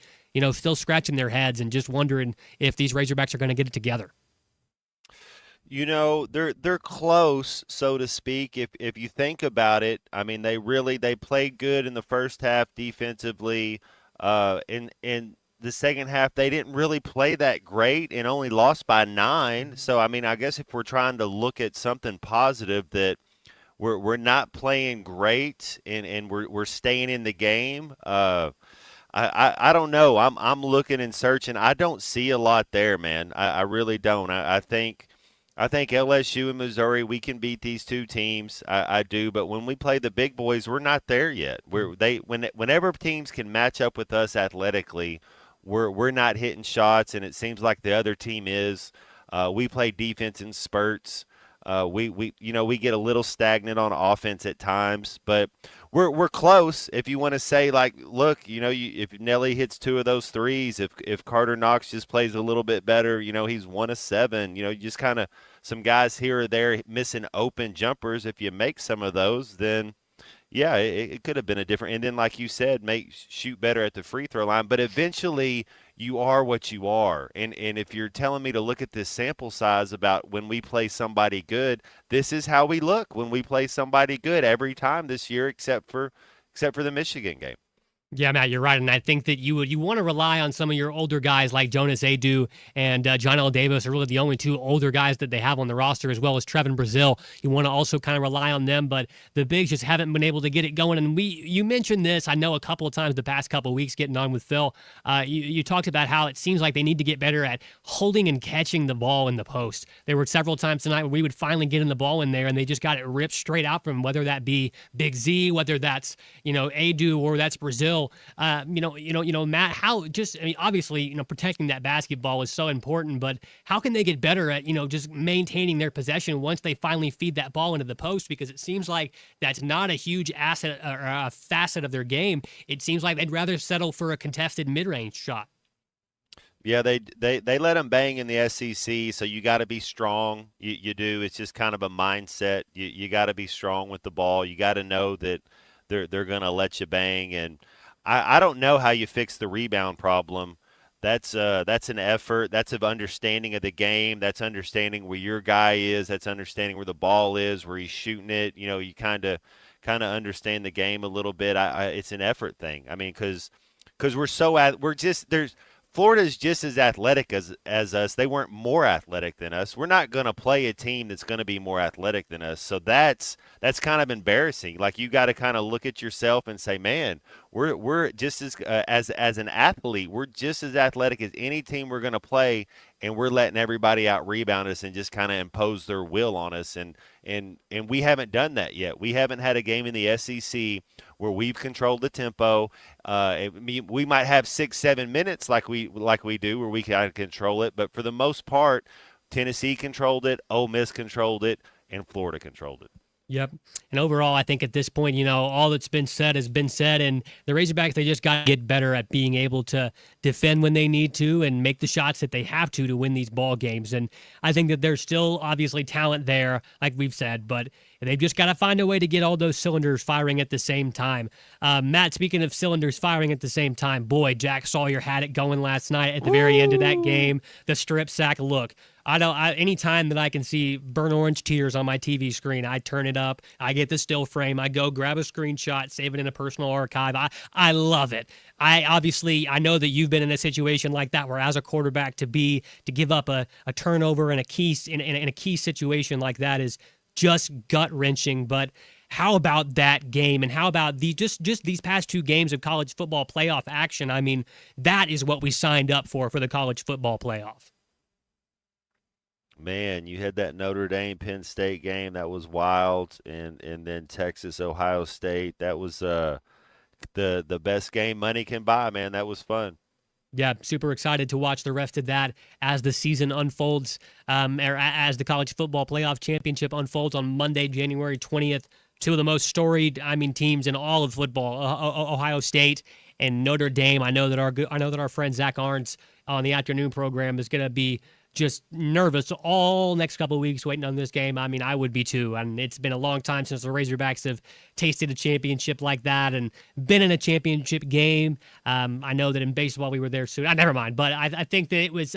still scratching their heads and just wondering if these Razorbacks are going to get it together? They're close, so to speak. If you think about it, I mean, they played good in the first half defensively, in the second half, they didn't really play that great and only lost by 9. So, I mean, I guess if we're trying to look at something positive, that we're not playing great and we're staying in the game. I don't know. I'm looking and searching. I don't see a lot there, man. I really don't. I think LSU and Missouri, we can beat these two teams. I do, but when we play the big boys, we're not there yet. Whenever teams can match up with us athletically, we're not hitting shots, and it seems like the other team is. We play defense in spurts. We get a little stagnant on offense at times, but we're close. If you want to say, like, look, if Nelly hits 2 of those threes, if Carter Knox just plays a little bit better, he's 1 of 7. Just kind of some guys here or there missing open jumpers. If you make some of those, then yeah, it could have been a different. And then, like you said, shoot better at the free throw line. But eventually, you are what you are. And if you're telling me to look at this sample size about when we play somebody good, this is how we look when we play somebody good every time this year, except for the Michigan game. Yeah, Matt, you're right, and I think that you want to rely on some of your older guys like Jonas Adu and John L. Davis are really the only 2 older guys that they have on the roster, as well as Trevin Brazil. You want to also kind of rely on them, but the bigs just haven't been able to get it going. And you mentioned this, I know, a couple of times the past couple of weeks getting on with Phil. You talked about how it seems like they need to get better at holding and catching the ball in the post. There were several times tonight where we would finally get in the ball in there, and they just got it ripped straight out from whether that be Big Z, whether that's Adu or that's Brazil. Matt, obviously, protecting that basketball is so important, but how can they get better at, just maintaining their possession once they finally feed that ball into the post? Because it seems like that's not a huge asset or a facet of their game. It seems like they'd rather settle for a contested mid-range shot. Yeah, they let them bang in the SEC, so you got to be strong. You do. It's just kind of a mindset. You got to be strong with the ball. You got to know that they're going to let you bang. And I don't know how you fix the rebound problem. That's an effort. That's of understanding of the game. That's understanding where your guy is. That's understanding where the ball is, where he's shooting it. You kind of understand the game a little bit. It's an effort thing. I mean, because Florida's just as athletic as us. They weren't more athletic than us. We're not going to play a team that's going to be more athletic than us. So that's kind of embarrassing. Like, you got to kind of look at yourself and say, man, we're just as an athlete, we're just as athletic as any team we're going to play, and we're letting everybody out rebound us and just kind of impose their will on us. And we haven't done that yet. We haven't had a game in the SEC where we've controlled the tempo. We might have 6-7 minutes like we do where we can control it, but for the most part, Tennessee controlled it, Ole Miss controlled it, and Florida controlled it. Yep. And overall, I think at this point, all that's been said has been said, and the Razorbacks, they just got to get better at being able to defend when they need to and make the shots that they have to win these ball games. And I think that there's still obviously talent there, like we've said, but they've just got to find a way to get all those cylinders firing at the same time. Matt, speaking of cylinders firing at the same time, boy, Jack Sawyer had it going last night at the very end of that game. The strip sack, look, Anytime that I can see burnt orange tears on my TV screen, I turn it up. I get the still frame. I go grab a screenshot, save it in a personal archive. I love it. I know that you've been in a situation like that where, as a quarterback, to give up a turnover in a key situation like that is just gut wrenching. But how about that game, and how about just these past 2 games of college football playoff action? I mean, that is what we signed up for the college football playoff. Man, you had that Notre Dame Penn State game that was wild, and then Texas Ohio State. That was the best game money can buy, man. That was fun. Yeah, super excited to watch the rest of that as the season unfolds, or as the college football playoff championship unfolds on Monday, January 20th. 2 of the most storied, teams in all of football, Ohio State and Notre Dame. I know that our friend Zach Arns on the afternoon program is going to be just nervous all next couple of weeks waiting on this game. I mean, I would be too. And it's been a long time since the Razorbacks have tasted a championship like that and been in a championship game. I know that in baseball we were there soon. Never mind. But I think that it was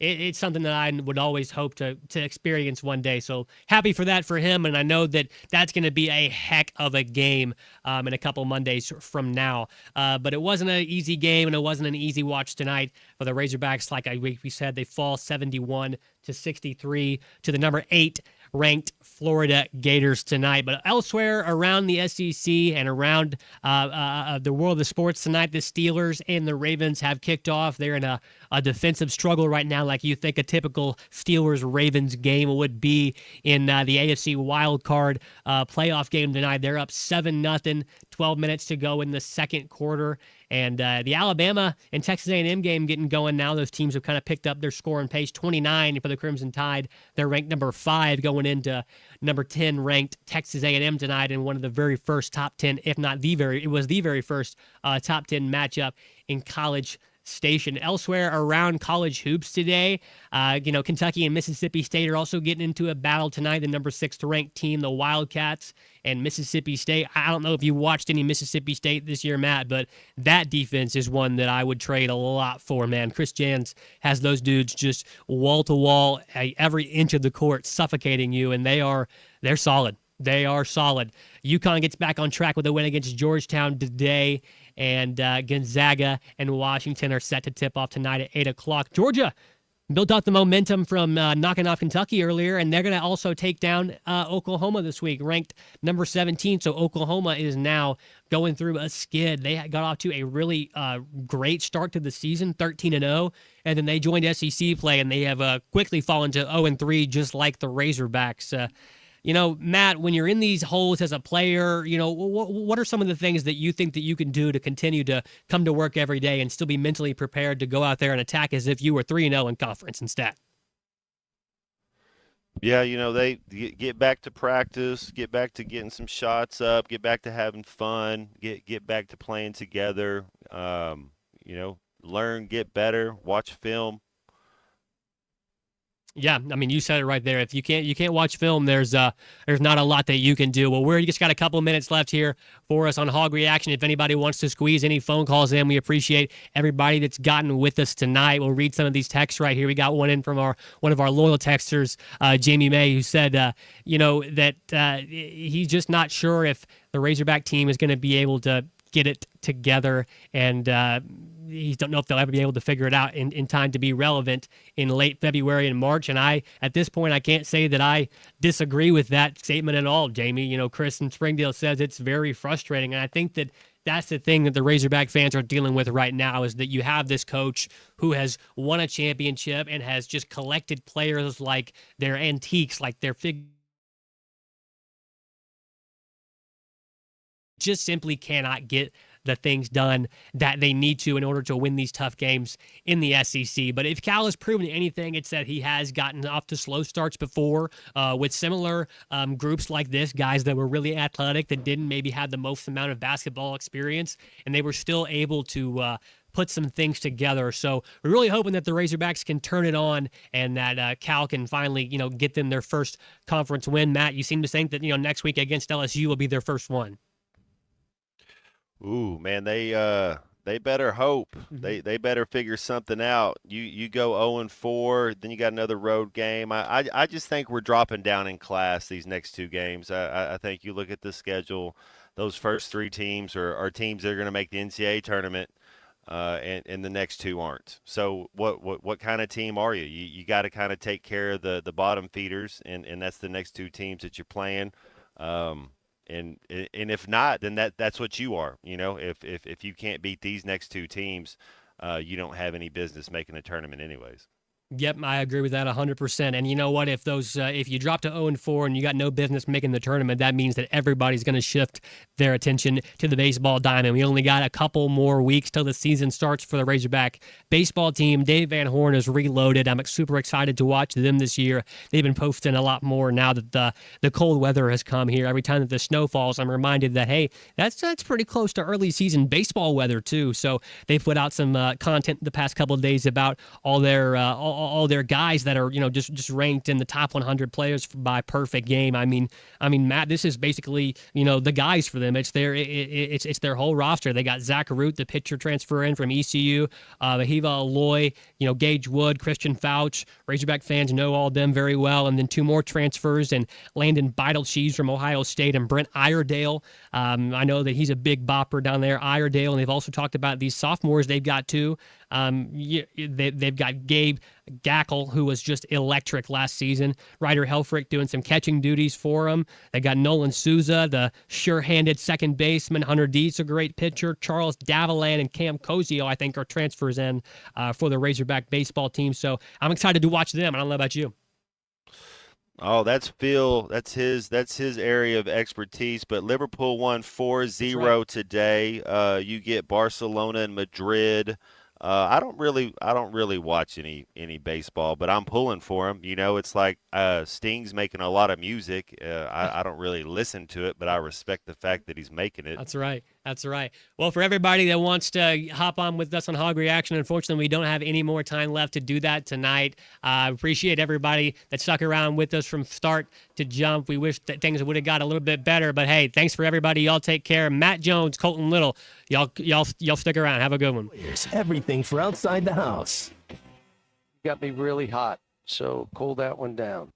it's something that I would always hope to experience one day. So happy for that for him. And I know that that's going to be a heck of a game in a couple Mondays from now. But it wasn't an easy game, and it wasn't an easy watch tonight for the Razorbacks. Like we said, they fall 71-63 to the number 8 ranked Florida Gators tonight. But elsewhere around the SEC and around the world of sports tonight, the Steelers and the Ravens have kicked off. They're in a defensive struggle right now, like you think a typical Steelers-Ravens game would be in the AFC wild card playoff game tonight. They're up 7-0, 12 minutes to go in the second quarter. And the Alabama and Texas A&M game getting going now. Those teams have kind of picked up their scoring pace. 29 for the Crimson Tide. They're ranked number 5 going into number 10 ranked Texas A&M tonight in one of the very first top 10, if not the very first top 10 matchup in College Station. Elsewhere around college hoops today, Kentucky and Mississippi State are also getting into a battle tonight. The number 6 ranked team, the Wildcats, and Mississippi State. I don't know if you watched any Mississippi State this year, Matt, but that defense is one that I would trade a lot for, man. Chris Jans has those dudes just wall to wall, every inch of the court suffocating you, and they're solid. They are solid. UConn gets back on track with a win against Georgetown today, and Gonzaga and Washington are set to tip off tonight at 8 o'clock. Georgia built up the momentum from knocking off Kentucky earlier, and they're going to also take down Oklahoma this week, ranked number 17. So Oklahoma is now going through a skid. They got off to a really great start to the season, 13-0, and then they joined SEC play, and they have quickly fallen to 0-3, just like the Razorbacks. Matt, when you're in these holes as a player, what are some of the things that you think that you can do to continue to come to work every day and still be mentally prepared to go out there and attack as if you were 3-0 in conference instead? Yeah, they get back to practice, get back to getting some shots up, get back to having fun, get back to playing together, learn, get better, watch film. Yeah, I mean, you said it right there. If you can't watch film, there's not a lot that you can do. Well, we just got a couple minutes left here for us on Hog Reaction. If anybody wants to squeeze any phone calls in, we appreciate everybody that's gotten with us tonight. We'll read some of these texts right here. We got one in from one of our loyal texters, Jamie May, who said, that he's just not sure if the Razorback team is going to be able to get it together, and he don't know if they'll ever be able to figure it out in time to be relevant in late February and March. And at this point, I can't say that I disagree with that statement at all, Jamie. Chris in Springdale says it's very frustrating. And I think that that's the thing that the Razorback fans are dealing with right now, is that you have this coach who has won a championship and has just collected players like they're antiques, like they're just simply cannot get the things done that they need to in order to win these tough games in the SEC. But if Cal has proven anything, it's that he has gotten off to slow starts before with similar groups like this, guys that were really athletic, that didn't maybe have the most amount of basketball experience, and they were still able to put some things together. So we're really hoping that the Razorbacks can turn it on and that Cal can finally, get them their first conference win. Matt, you seem to think that, next week against LSU will be their first one. Ooh, man, they They better hope. They better figure something out. You go 0-4, then you got another road game. I just think we're dropping down in class these next two games. I think you look at the schedule, those first three teams are teams that are going to make the NCAA tournament, and the next two aren't. So what kind of team are you? You got to kind of take care of the bottom feeders, and that's the next two teams that you're playing. And if not, then that's what you are. You know, if you can't beat these next two teams, you don't have any business making a tournament anyways. Yep, I agree with that 100%. And you know what? If if you drop to 0-4 and you got no business making the tournament, that means that everybody's going to shift their attention to the baseball diamond. We only got a couple more weeks till the season starts for the Razorback baseball team. Dave Van Horn is reloaded. I'm super excited to watch them this year. They've been posting a lot more now that the cold weather has come here. Every time that the snow falls, I'm reminded that, hey, that's pretty close to early season baseball weather too. So they put out some content the past couple of days about all their guys that are just ranked in the top 100 players by perfect game. I mean Matt, this is basically the guys for them. It's their whole roster. They got Zach Root, the pitcher transfer in from ECU, Mahiva Aloy, Gage Wood, Christian Fouch. Razorback fans know all of them very well, and then two more transfers, and Landon Beidelshees from Ohio State and Brent Iredale. I know that he's a big bopper down there, Iredale, and they've also talked about these sophomores they've got too. They've got Gabe Gackle, who was just electric last season. Ryder Helfrich doing some catching duties for him. They got Nolan Souza, the sure-handed second baseman. Hunter Dees, a great pitcher. Charles Davilan and Cam Cozio, I think, are transfers in for the Razorback baseball team. So I'm excited to watch them. I don't know about you. Oh, that's Phil. That's his area of expertise. But Liverpool won 4-0 today. You get Barcelona and Madrid. I don't really watch any baseball, but I'm pulling for him. It's like Sting's making a lot of music. I don't really listen to it, but I respect the fact that he's making it. That's right. That's right. Well, for everybody that wants to hop on with us on Hog Reaction, unfortunately, we don't have any more time left to do that tonight. I appreciate everybody that stuck around with us from start to jump. We wish that things would have got a little bit better, but hey, thanks for everybody. Y'all take care. Matt Jones, Colton Little, y'all stick around. Have a good one. Everything for outside the house. Got me really hot, so cool that one down.